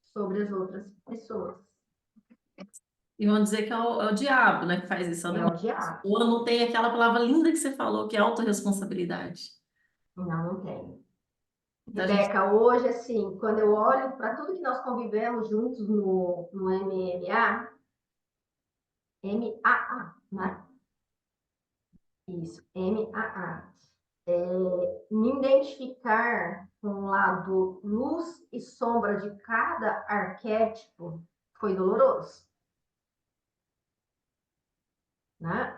sobre as outras pessoas. E vão dizer que é o diabo, né, que faz isso. É o É demônio. o diabo. Ou não tem aquela palavra linda que você falou, que é autorresponsabilidade. Não, não tem. Então a gente. Rebeca, hoje, assim, quando eu olho para tudo que nós convivemos juntos no MMA, MAA, né? Isso, MAA. Me identificar com o lado luz e sombra de cada arquétipo foi doloroso, né?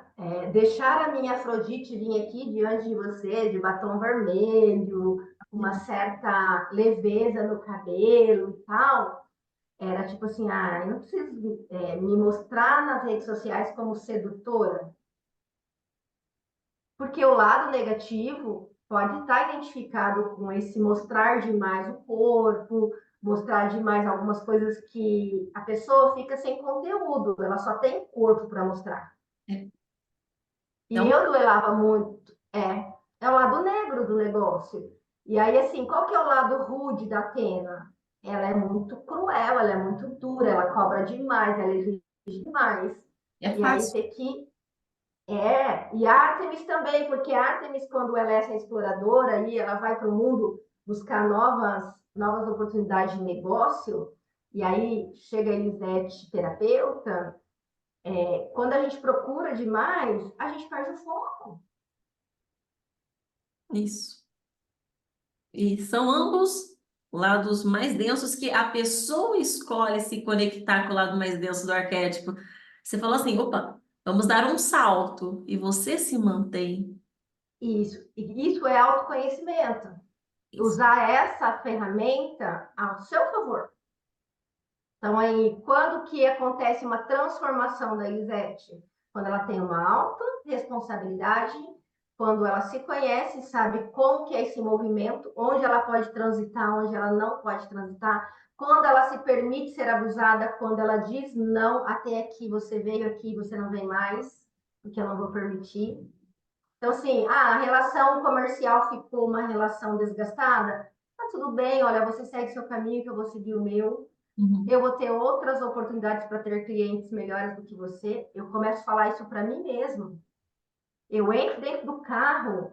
Deixar a minha Afrodite vir aqui diante de você, de batom vermelho, uma certa leveza no cabelo e tal, era tipo assim, eu não preciso me mostrar nas redes sociais como sedutora, porque o lado negativo pode estar identificado com esse mostrar demais o corpo, mostrar demais algumas coisas que a pessoa fica sem conteúdo, ela só tem corpo para mostrar. É, E é um. eu duelava muito. É o lado negro do negócio. E aí, assim, qual que é o lado rude da Atena? Ela é muito cruel, ela é muito dura, ela cobra demais, ela exige demais. É E aí fácil. ter que e a Artemis também, porque a Artemis, quando ela é essa exploradora e ela vai para o mundo buscar novas oportunidades de negócio, e aí chega a Elisete, terapeuta, quando a gente procura demais, a gente perde o foco. Isso. E são ambos lados mais densos que a pessoa escolhe se conectar com o lado mais denso do arquétipo. Você falou assim, opa, vamos dar um salto e você se mantém. Isso é autoconhecimento. Isso. Usar essa ferramenta ao seu favor. Então, aí, quando que acontece uma transformação da Elisete? Quando ela tem uma alta responsabilidade, quando ela se conhece, sabe como que é esse movimento, onde ela pode transitar, onde ela não pode transitar, quando ela se permite ser abusada, quando ela diz não, até aqui, você veio aqui, você não vem mais, porque eu não vou permitir. Então, assim, a relação comercial ficou uma relação desgastada, tá tudo bem, olha, você segue seu caminho, que eu vou seguir o meu. Uhum. Eu vou ter outras oportunidades para ter clientes melhores do que você. Eu começo a falar isso para mim mesmo. Eu entro dentro do carro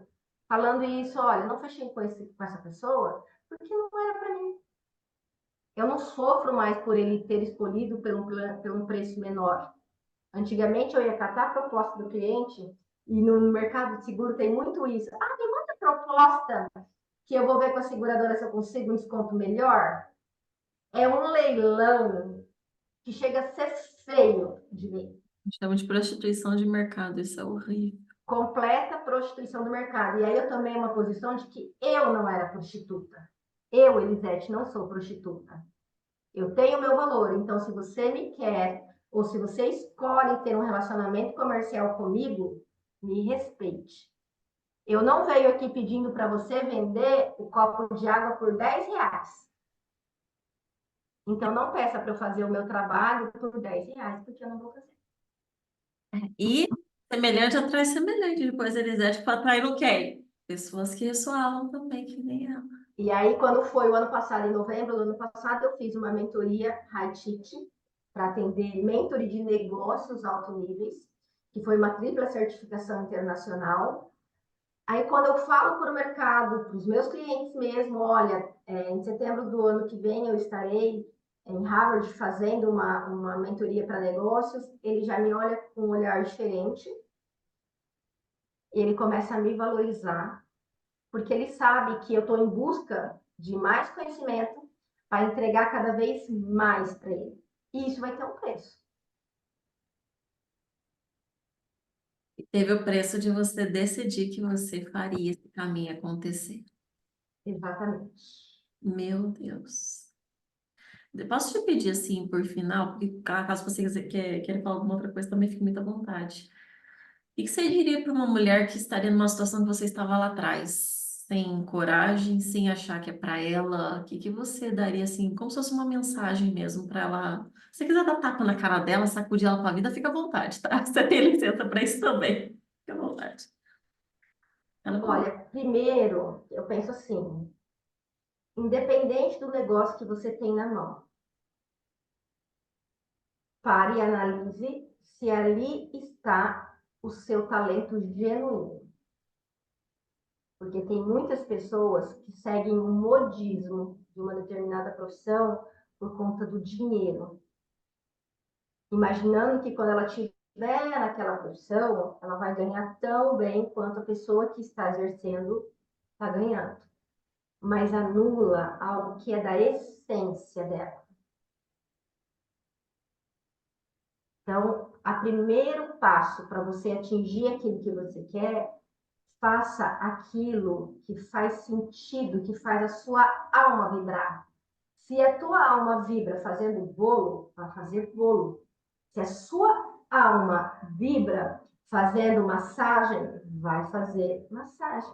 falando isso, olha, não fechei com essa pessoa porque não era para mim. Eu não sofro mais por ele ter escolhido pelo um preço menor. Antigamente eu ia catar a proposta do cliente e no mercado de seguro tem muito isso. Tem muita proposta que eu vou ver com a seguradora se eu consigo um desconto melhor. É um leilão que chega a ser feio de ver. Chama de prostituição de mercado, isso é horrível. Completa prostituição do mercado. E aí eu tomei uma posição de que eu não era prostituta. Eu, Elisete, não sou prostituta. Eu tenho meu valor. Então, se você me quer, ou se você escolhe ter um relacionamento comercial comigo, me respeite. Eu não venho aqui pedindo para você vender o copo de água por R$ 10. Então, não peça para eu fazer o meu trabalho por R$ 10, porque eu não vou fazer. E semelhante atrai semelhante. Depois Elisete para atrair o quê? Pessoas que ressoavam também, que nem ela. E aí, quando foi o ano passado, em novembro do ano passado, eu fiz uma mentoria high ticket para atender mentoria de negócios alto níveis, que foi uma tripla certificação internacional. Aí, quando eu falo para o mercado, para os meus clientes mesmo, olha, em setembro do ano que vem eu estarei em Harvard fazendo uma mentoria para negócios, ele já me olha com um olhar diferente, ele começa a me valorizar, porque ele sabe que eu estou em busca de mais conhecimento para entregar cada vez mais para ele. E isso vai ter um preço. E teve o preço de você decidir que você faria esse caminho acontecer. Exatamente. Meu Deus. Posso te pedir assim, por final, porque caso você queira falar alguma outra coisa, também fique muito à vontade. O que você diria para uma mulher que estaria numa situação que você estava lá atrás, sem coragem, sem achar que é para ela? O que que você daria assim, como se fosse uma mensagem mesmo para ela? Se você quiser dar tapa na cara dela, sacudir ela para a vida, fica à vontade, tá? Você tem licença para isso também. Fica à vontade. Ela falou, Olha, primeiro, eu penso assim, independente do negócio que você tem na mão, pare e analise se ali está o seu talento genuíno. Porque tem muitas pessoas que seguem o modismo de uma determinada profissão por conta do dinheiro, imaginando que quando ela estiver naquela profissão, ela vai ganhar tão bem quanto a pessoa que está exercendo está ganhando. Mas anula algo que é da essência dela. Então, o primeiro passo para você atingir aquilo que você quer, faça aquilo que faz sentido, que faz a sua alma vibrar. Se a tua alma vibra fazendo bolo, vai fazer bolo. Se a sua alma vibra fazendo massagem, vai fazer massagem.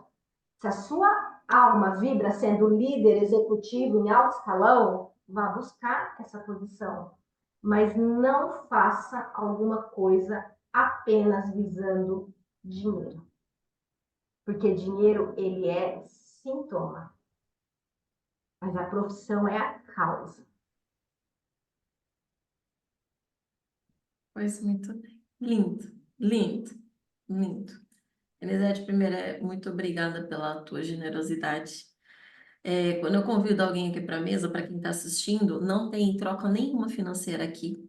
Se a sua alma vibra sendo líder executivo em alto escalão, vá buscar essa posição. Mas não faça alguma coisa apenas visando dinheiro. Porque dinheiro, ele é sintoma. Mas a profissão é a causa. pois muito bem. Lindo, lindo, lindo. Elisete, primeiro, muito obrigada pela tua generosidade. Quando eu convido alguém aqui para a mesa, para quem está assistindo, não tem troca nenhuma financeira aqui.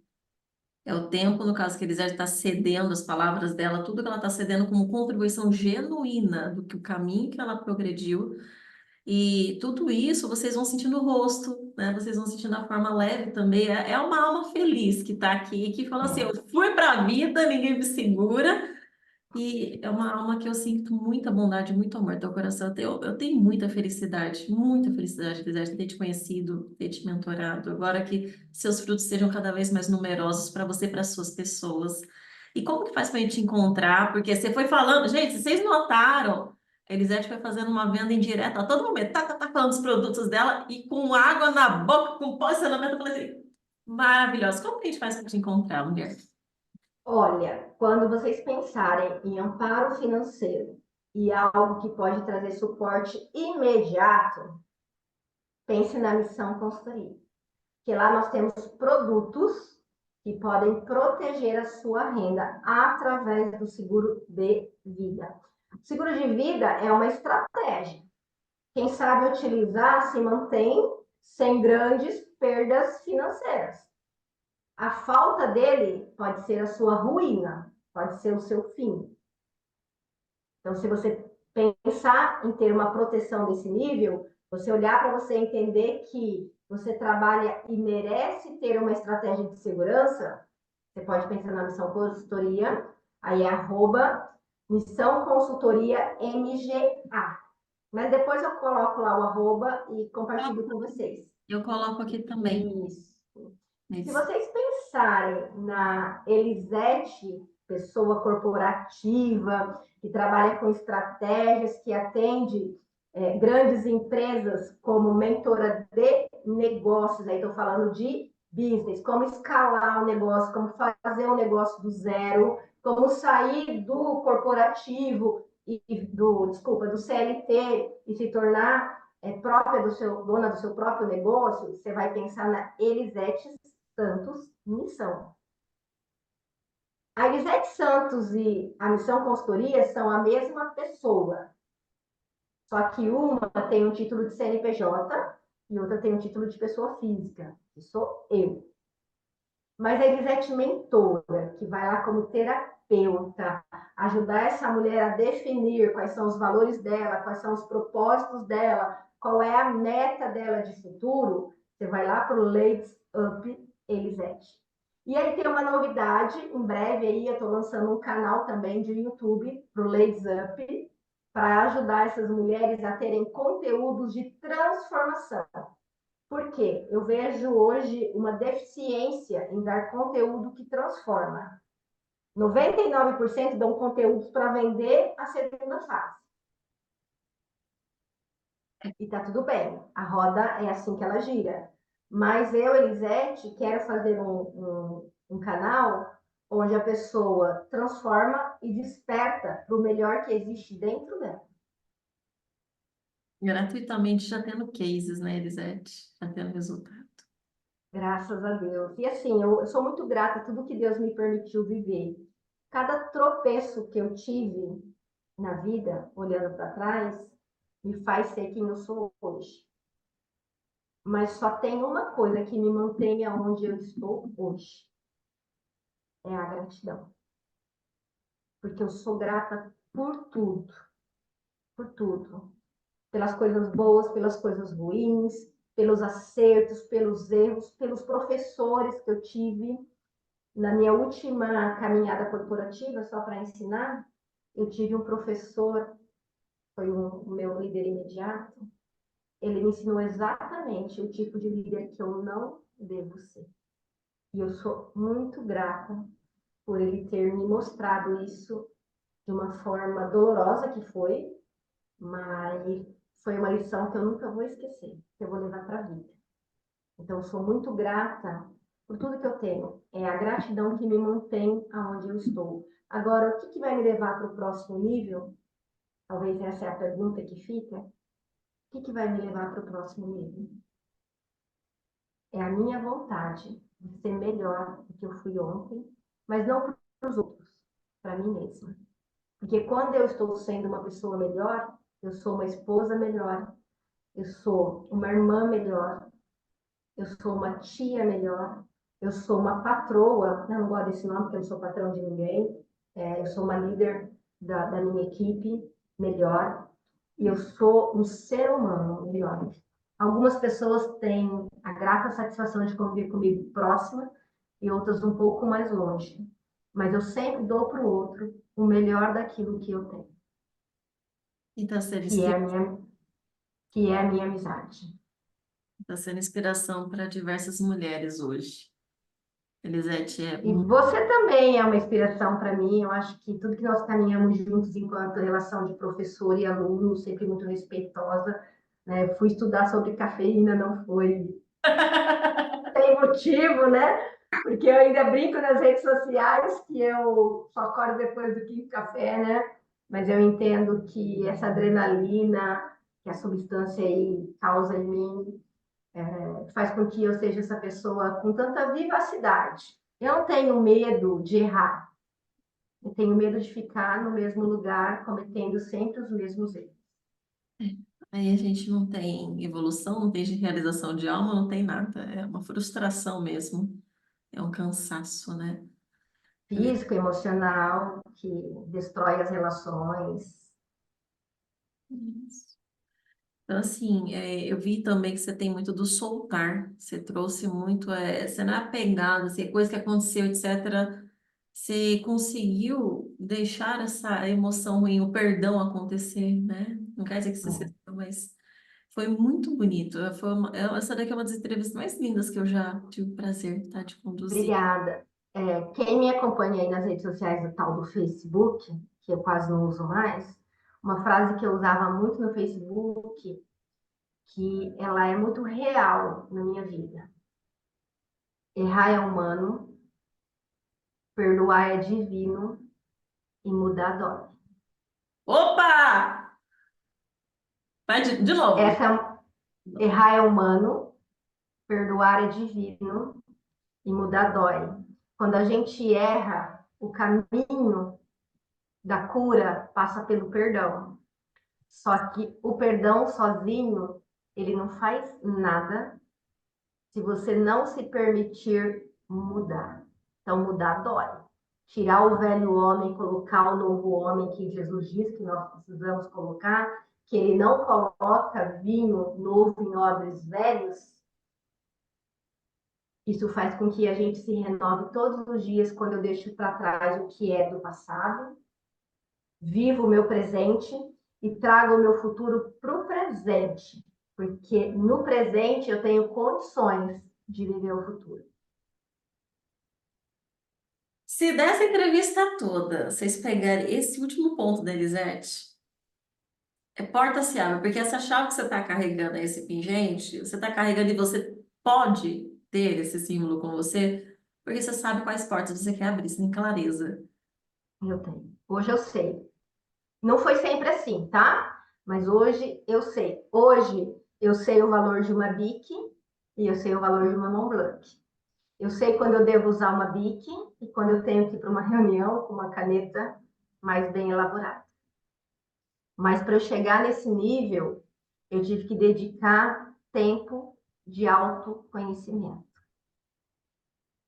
É o tempo, no caso, que a Elisete está cedendo as palavras dela, tudo que ela está cedendo como contribuição genuína do que o caminho que ela progrediu. E tudo isso vocês vão sentindo no rosto, né? Vocês vão sentindo a forma leve também. É uma alma feliz que está aqui, que fala assim: eu fui para a vida, ninguém me segura. E é uma alma que eu sinto muita bondade, muito amor do teu coração. Eu tenho muita felicidade, Elisete, de ter te conhecido, ter te mentorado. Agora que seus frutos sejam cada vez mais numerosos para você e para as suas pessoas. E como que faz para a gente encontrar? Porque você foi falando, gente, vocês notaram, a Elisete foi fazendo uma venda indireta a todo momento, tá falando dos produtos dela e com água na boca, com posicionamento, eu falei assim, maravilhoso. Como que a gente faz para te encontrar, mulher? Olha, quando vocês pensarem em amparo financeiro e algo que pode trazer suporte imediato, pense na Missão Consultoria. Que lá nós temos produtos que podem proteger a sua renda através do seguro de vida. O seguro de vida é uma estratégia. Quem sabe utilizar se mantém sem grandes perdas financeiras. A falta dele pode ser a sua ruína, pode ser o seu fim. Então, se você pensar em ter uma proteção desse nível, você olhar para você entender que você trabalha e merece ter uma estratégia de segurança, você pode pensar na Missão Consultoria, aí é Missão Consultoria MGA. Mas depois eu coloco lá o arroba e compartilho com vocês. Eu coloco aqui também. Isso. Se Isso. vocês pensarem na Elisete, pessoa corporativa, que trabalha com estratégias, que atende grandes empresas como mentora de negócios, aí estou falando de business, como escalar o negócio, como fazer um negócio do zero, como sair do corporativo do CLT e se tornar própria dona do seu próprio negócio, você vai pensar na Elisete Santos Missão. A Elisete Santos e a Missão Consultoria são a mesma pessoa, só que uma tem um título de CNPJ e outra tem um título de pessoa física, que sou eu. Mas a Elisete mentora, que vai lá como terapeuta, ajudar essa mulher a definir quais são os valores dela, quais são os propósitos dela, qual é a meta dela de futuro, você vai lá para o Ladies Up Elisete. E aí tem uma novidade, em breve aí eu estou lançando um canal também de YouTube para o Ladies Up, para ajudar essas mulheres a terem conteúdos de transformação. Por quê? Eu vejo hoje uma deficiência em dar conteúdo que transforma. 99% dão conteúdos para vender a segunda fase. E tá tudo bem, a roda é assim que ela gira. Mas eu, Elisete, quero fazer um canal onde a pessoa transforma e desperta para o melhor que existe dentro dela. Gratuitamente já tendo cases, né, Elisete? Já tendo resultado. Graças a Deus. E assim, eu sou muito grata a tudo que Deus me permitiu viver. Cada tropeço que eu tive na vida, olhando para trás, me faz ser quem eu sou hoje. Mas só tem uma coisa que me mantém onde eu estou hoje, é a gratidão. Porque eu sou grata por tudo. Pelas coisas boas, pelas coisas ruins, pelos acertos, pelos erros, pelos professores que eu tive. Na minha última caminhada corporativa, só para ensinar, eu tive um professor, foi o meu líder imediato, ele me ensinou exatamente o tipo de líder que eu não devo ser. E eu sou muito grata por ele ter me mostrado isso de uma forma dolorosa que foi, mas foi uma lição que eu nunca vou esquecer, que eu vou levar para a vida. Então, eu sou muito grata por tudo que eu tenho. É a gratidão que me mantém aonde eu estou. Agora, o que vai me levar para o próximo nível? Talvez essa é a pergunta que fica. O que vai me levar para o próximo nível? É a minha vontade de ser melhor do que eu fui ontem, mas não para os outros, para mim mesma. Porque quando eu estou sendo uma pessoa melhor, eu sou uma esposa melhor, eu sou uma irmã melhor, eu sou uma tia melhor, eu sou uma patroa, eu não gosto desse nome porque eu não sou patrão de ninguém, eu sou uma líder da minha equipe melhor, e eu sou um ser humano melhor. Algumas pessoas têm a grata satisfação de conviver comigo próxima e outras um pouco mais longe. Mas eu sempre dou para o outro o melhor daquilo que eu tenho, Então, ser que é a minha, que é a minha amizade. está sendo inspiração para diversas mulheres hoje. Elisete é E você também é uma inspiração para mim. Eu acho que tudo que nós caminhamos juntos enquanto relação de professor e aluno, sempre muito respeitosa, né? Fui estudar sobre cafeína, não foi sem motivo, né? Porque eu ainda brinco nas redes sociais que eu só acordo depois do quinto café, né? Mas eu entendo que essa adrenalina que a substância aí causa em mim faz com que eu seja essa pessoa com tanta vivacidade. Eu não tenho medo de errar, eu tenho medo de ficar no mesmo lugar, cometendo sempre os mesmos erros. Aí a gente não tem evolução, não tem realização de alma, não tem nada. É uma frustração mesmo. É um cansaço, né? Físico, emocional, que destrói as relações. Isso. Então, assim, eu vi também que você tem muito do soltar. Você trouxe muito, você não é apegado, assim, coisa que aconteceu, etc. Você conseguiu deixar essa emoção ruim, o perdão acontecer, né? Não quer dizer que você esqueceu, mas foi muito bonito. Essa daqui é uma das entrevistas mais lindas que eu já tive o prazer, tá, de conduzir. Obrigada. Quem me acompanha aí nas redes sociais do tal do Facebook, que eu quase não uso mais, uma frase que eu usava muito no Facebook, que ela é muito real na minha vida. Errar é humano, perdoar é divino e mudar dói. Opa! Vai de novo. Errar é humano, perdoar é divino e mudar dói. Quando a gente erra, o caminho da cura passa pelo perdão. Só que o perdão sozinho, ele não faz nada se você não se permitir mudar. Então, mudar dói. Tirar o velho homem, colocar o novo homem que Jesus diz que nós precisamos colocar, que ele não coloca vinho novo em odres velhos, isso faz com que a gente se renove todos os dias quando eu deixo para trás o que é do passado, vivo o meu presente e trago o meu futuro para o presente, porque no presente eu tenho condições de viver o futuro. Se dessa entrevista toda, vocês pegarem esse último ponto da Elisete, porta se abre, porque essa chave que você está carregando, aí, esse pingente, você está carregando e você pode ter esse símbolo com você, porque você sabe quais portas você quer abrir, você tem clareza. Eu tenho. Hoje eu sei. Não foi sempre assim, tá? Mas hoje eu sei. Hoje eu sei o valor de uma Bic e eu sei o valor de uma Mont Blanc. Eu sei quando eu devo usar uma Bic e quando eu tenho que ir para uma reunião com uma caneta mais bem elaborada. Mas para eu chegar nesse nível, eu tive que dedicar tempo de autoconhecimento.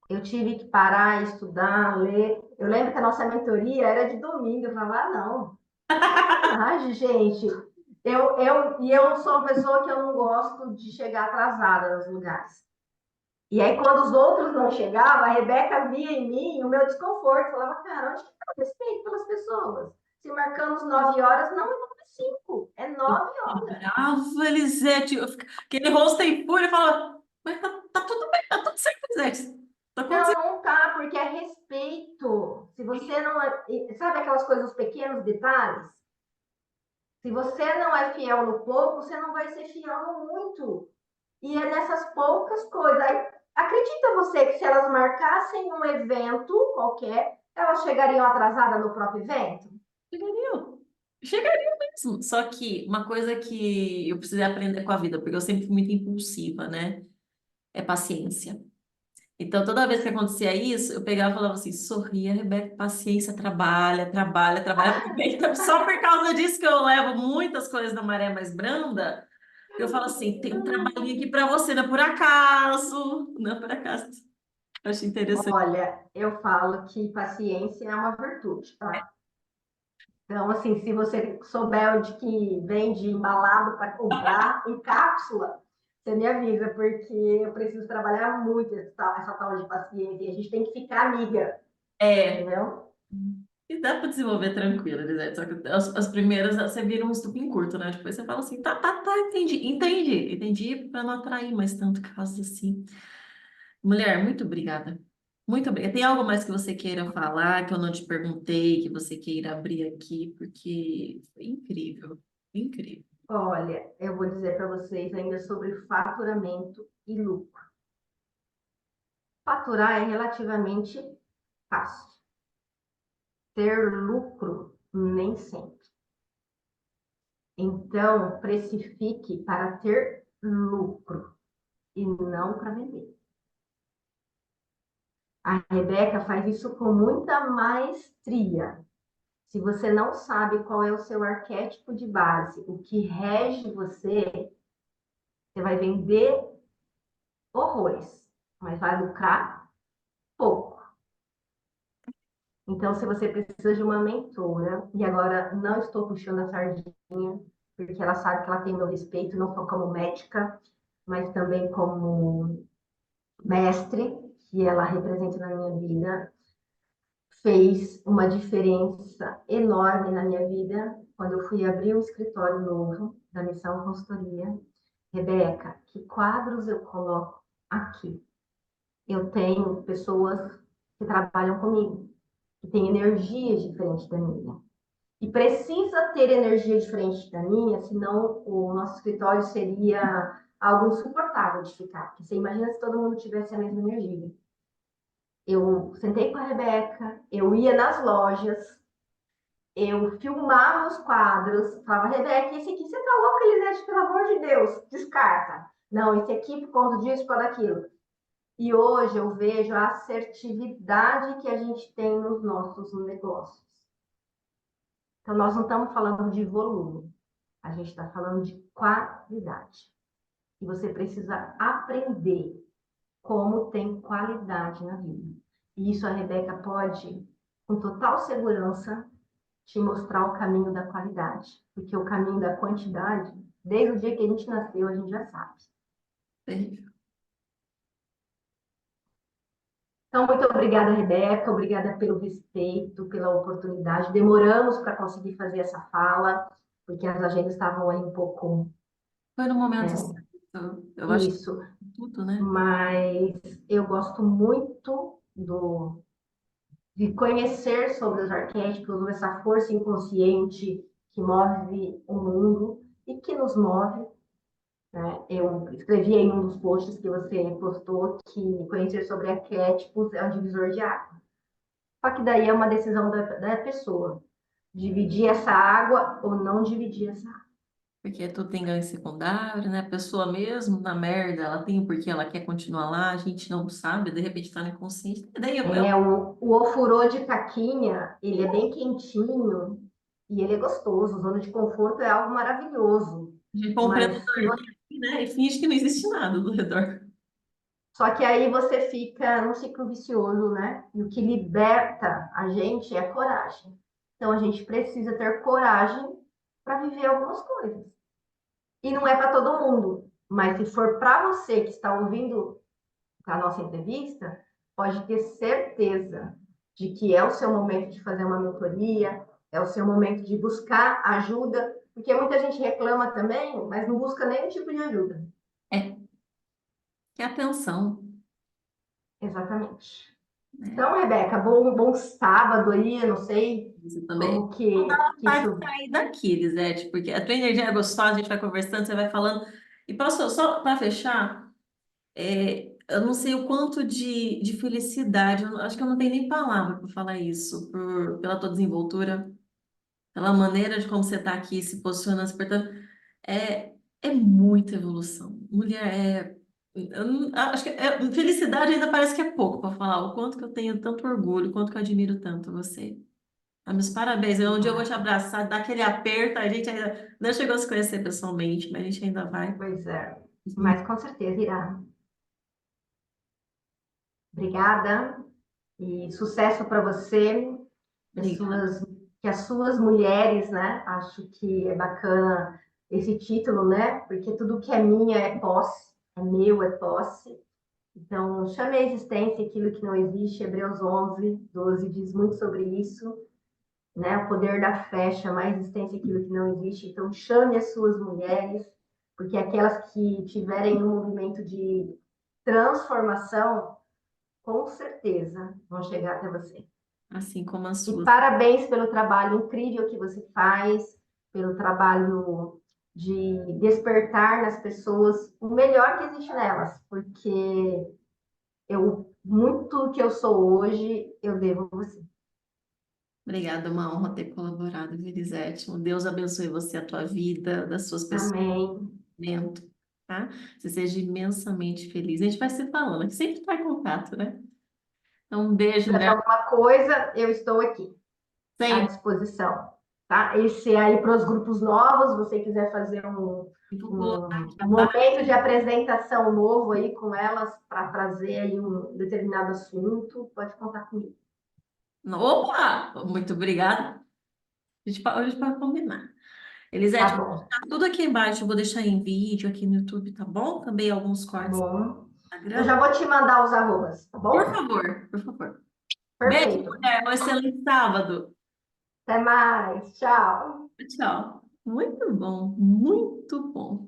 Eu tive que parar, estudar, ler. Eu lembro que a nossa mentoria era de domingo. Eu falava, não, sacanagem, gente. Eu sou uma pessoa que eu não gosto de chegar atrasada nos lugares. E aí, quando os outros não chegavam, a Rebeca via em mim o meu desconforto. Falava, cara, onde que está o respeito pelas pessoas? Se marcamos 9 horas, não é 5, é 9 horas. Brava, Elisete. Aquele rosto em fúria fala, mas tá tudo bem, tá tudo certo, Elisete. Tá Não, acontecendo. não tá, porque é respeito. Se você não é. Sabe aquelas coisas, os pequenos detalhes? Se você não é fiel no pouco, você não vai ser fiel no muito. E é nessas poucas coisas. Aí, acredita você que se elas marcassem um evento qualquer, elas chegariam atrasadas no próprio evento? Chegariam. Chegariam mesmo. Só que uma coisa que eu precisei aprender com a vida, porque eu sempre fui muito impulsiva, né? É paciência. Então, toda vez que acontecia isso, eu pegava e falava assim: sorria, Rebeca, paciência, trabalha, trabalha, trabalha. Porque então, só por causa disso que eu levo muitas coisas na maré mais branda, eu falo assim: tem um trabalhinho aqui para você, não é por acaso. Não é por acaso. Eu acho interessante. Olha, eu falo que paciência é uma virtude, tá? Então, assim, se você souber de que vende embalado para comprar em cápsula, você me avisa, porque eu preciso trabalhar muito essa tal de paciência. E a gente tem que ficar amiga, É, entendeu? e dá para desenvolver tranquilo, Elisete. Só que as primeiras você vira um estupim curto, né? Depois você fala assim: tá, entendi para não atrair mais tanto casos assim. Mulher, muito obrigada. Muito obrigada. Tem algo mais que você queira falar, que eu não te perguntei, que você queira abrir aqui, porque foi incrível, incrível. Olha, eu vou dizer para vocês ainda sobre faturamento e lucro. Faturar é relativamente fácil. Ter lucro, nem sempre. Então, precifique para ter lucro e não para vender. A Rebeca faz isso com muita maestria. Se você não sabe qual é o seu arquétipo de base, o que rege você, você vai vender horrores, mas vai lucrar pouco. Então, se você precisa de uma mentora, e agora não estou puxando a sardinha, porque ela sabe que ela tem meu respeito, não só como médica, mas também como mestre, que ela representa na minha vida, fez uma diferença enorme na minha vida quando eu fui abrir um escritório novo da Missão Consultoria. Rebeca, que quadros eu coloco aqui? Eu tenho pessoas que trabalham comigo, que têm energias diferentes da minha. E precisa ter energia diferente da minha, senão o nosso escritório seria algo insuportável de ficar. Porque você imagina se todo mundo tivesse a mesma energia. Eu sentei com a Rebeca, eu ia nas lojas, eu filmava os quadros, falava, Rebeca, esse aqui você tá louca, Elisete, pelo amor de Deus, descarta. Não, esse aqui por conta disso, por conta daquilo. E hoje eu vejo a assertividade que a gente tem nos nossos negócios. Então, nós não estamos falando de volume, a gente está falando de qualidade. E você precisa aprender como tem qualidade na vida. E isso a Rebeca pode, com total segurança, te mostrar o caminho da qualidade. Porque o caminho da quantidade, desde o dia que a gente nasceu, a gente já sabe. Terrível. Então, muito obrigada, Rebeca. Obrigada pelo respeito, pela oportunidade. Demoramos para conseguir fazer essa fala, porque as agendas estavam aí um pouco Foi no momento certo. Eu acho que isso. tudo, né? Mas eu gosto muito de conhecer sobre os arquétipos, essa força inconsciente que move o mundo e que nos move, né? Eu escrevi em um dos posts que você postou que conhecer sobre arquétipos é um divisor de água. Só que daí é uma decisão da pessoa, dividir essa água ou não dividir essa água. Porque tudo tem ganho secundário, né? A pessoa mesmo na merda, ela tem porque ela quer continuar lá, a gente não sabe, de repente tá na inconsciência. E daí O ofurô de caquinha, ele é bem quentinho e ele é gostoso. Zona de conforto é algo maravilhoso. a gente põe um Mas predadorzinho aqui, né? E finge que não existe nada do redor. só que aí você fica num ciclo vicioso, né? E o que liberta a gente é a coragem. Então a gente precisa ter coragem para viver algumas coisas. E não é para todo mundo, mas se for para você que está ouvindo a nossa entrevista, pode ter certeza de que é o seu momento de fazer uma mentoria, é o seu momento de buscar ajuda, porque muita gente reclama também, mas não busca nenhum tipo de ajuda. É, que é atenção, Exatamente. né? Então, Rebeca, bom sábado aí, eu não sei Você também. como Não dá que vontade de isso. sair daqui, Elisete, porque a tua energia é gostosa, a gente vai conversando, você vai falando. E posso, só para fechar, eu não sei o quanto de felicidade, acho que eu não tenho nem palavra para falar isso, pela tua desenvoltura, pela maneira de como você está aqui se posicionando, se portando. É, é muita evolução. Mulher eu acho que felicidade ainda parece que é pouco para falar o quanto que eu tenho tanto orgulho, o quanto que eu admiro tanto você. Ah, meus parabéns. Um dia eu vou te abraçar, dar aquele aperto. A gente ainda não chegou a se conhecer pessoalmente, mas a gente ainda vai. Pois é, mas com certeza irá. Obrigada e sucesso para você, Obrigada. que as suas mulheres, né? Acho que é bacana esse título, né? Porque tudo que é minha é posse, é meu é posse. Então, chame a existência aquilo que não existe. Hebreus 11, 12 diz muito sobre isso, né? O poder da fé, chamar a existência aquilo que não existe. Então, chame as suas mulheres, porque aquelas que tiverem um movimento de transformação, com certeza vão chegar até você. Assim como as E suas. parabéns pelo trabalho incrível que você faz, pelo trabalho de despertar nas pessoas o melhor que existe nelas, porque muito que eu sou hoje, eu devo a você. Obrigada, é uma honra ter colaborado, Elisete. Deus abençoe você, a tua vida, das suas pessoas, Amém. tá? Você seja imensamente feliz. A gente vai se falando, a gente sempre está em contato, né? Então, um beijo, Se mulher. alguma coisa, eu estou aqui à Sempre. disposição. Tá? Esse aí para os grupos novos, você quiser fazer Vou colocar um aqui abaixo. momento de apresentação novo aí com elas para trazer aí um determinado assunto, pode contar comigo. Opa! Muito obrigada. A gente pode combinar. Tá Elisete, vou bom, deixar tudo aqui embaixo. Eu vou deixar em vídeo aqui no YouTube, tá bom? Também alguns tá cortes no bom. Eu Instagram. já vou te mandar os arrobas, tá Por bom? favor, por favor. Beijo, Perfeito. mulher. Um excelente sábado. Até mais. Tchau. Tchau. Muito bom, muito bom.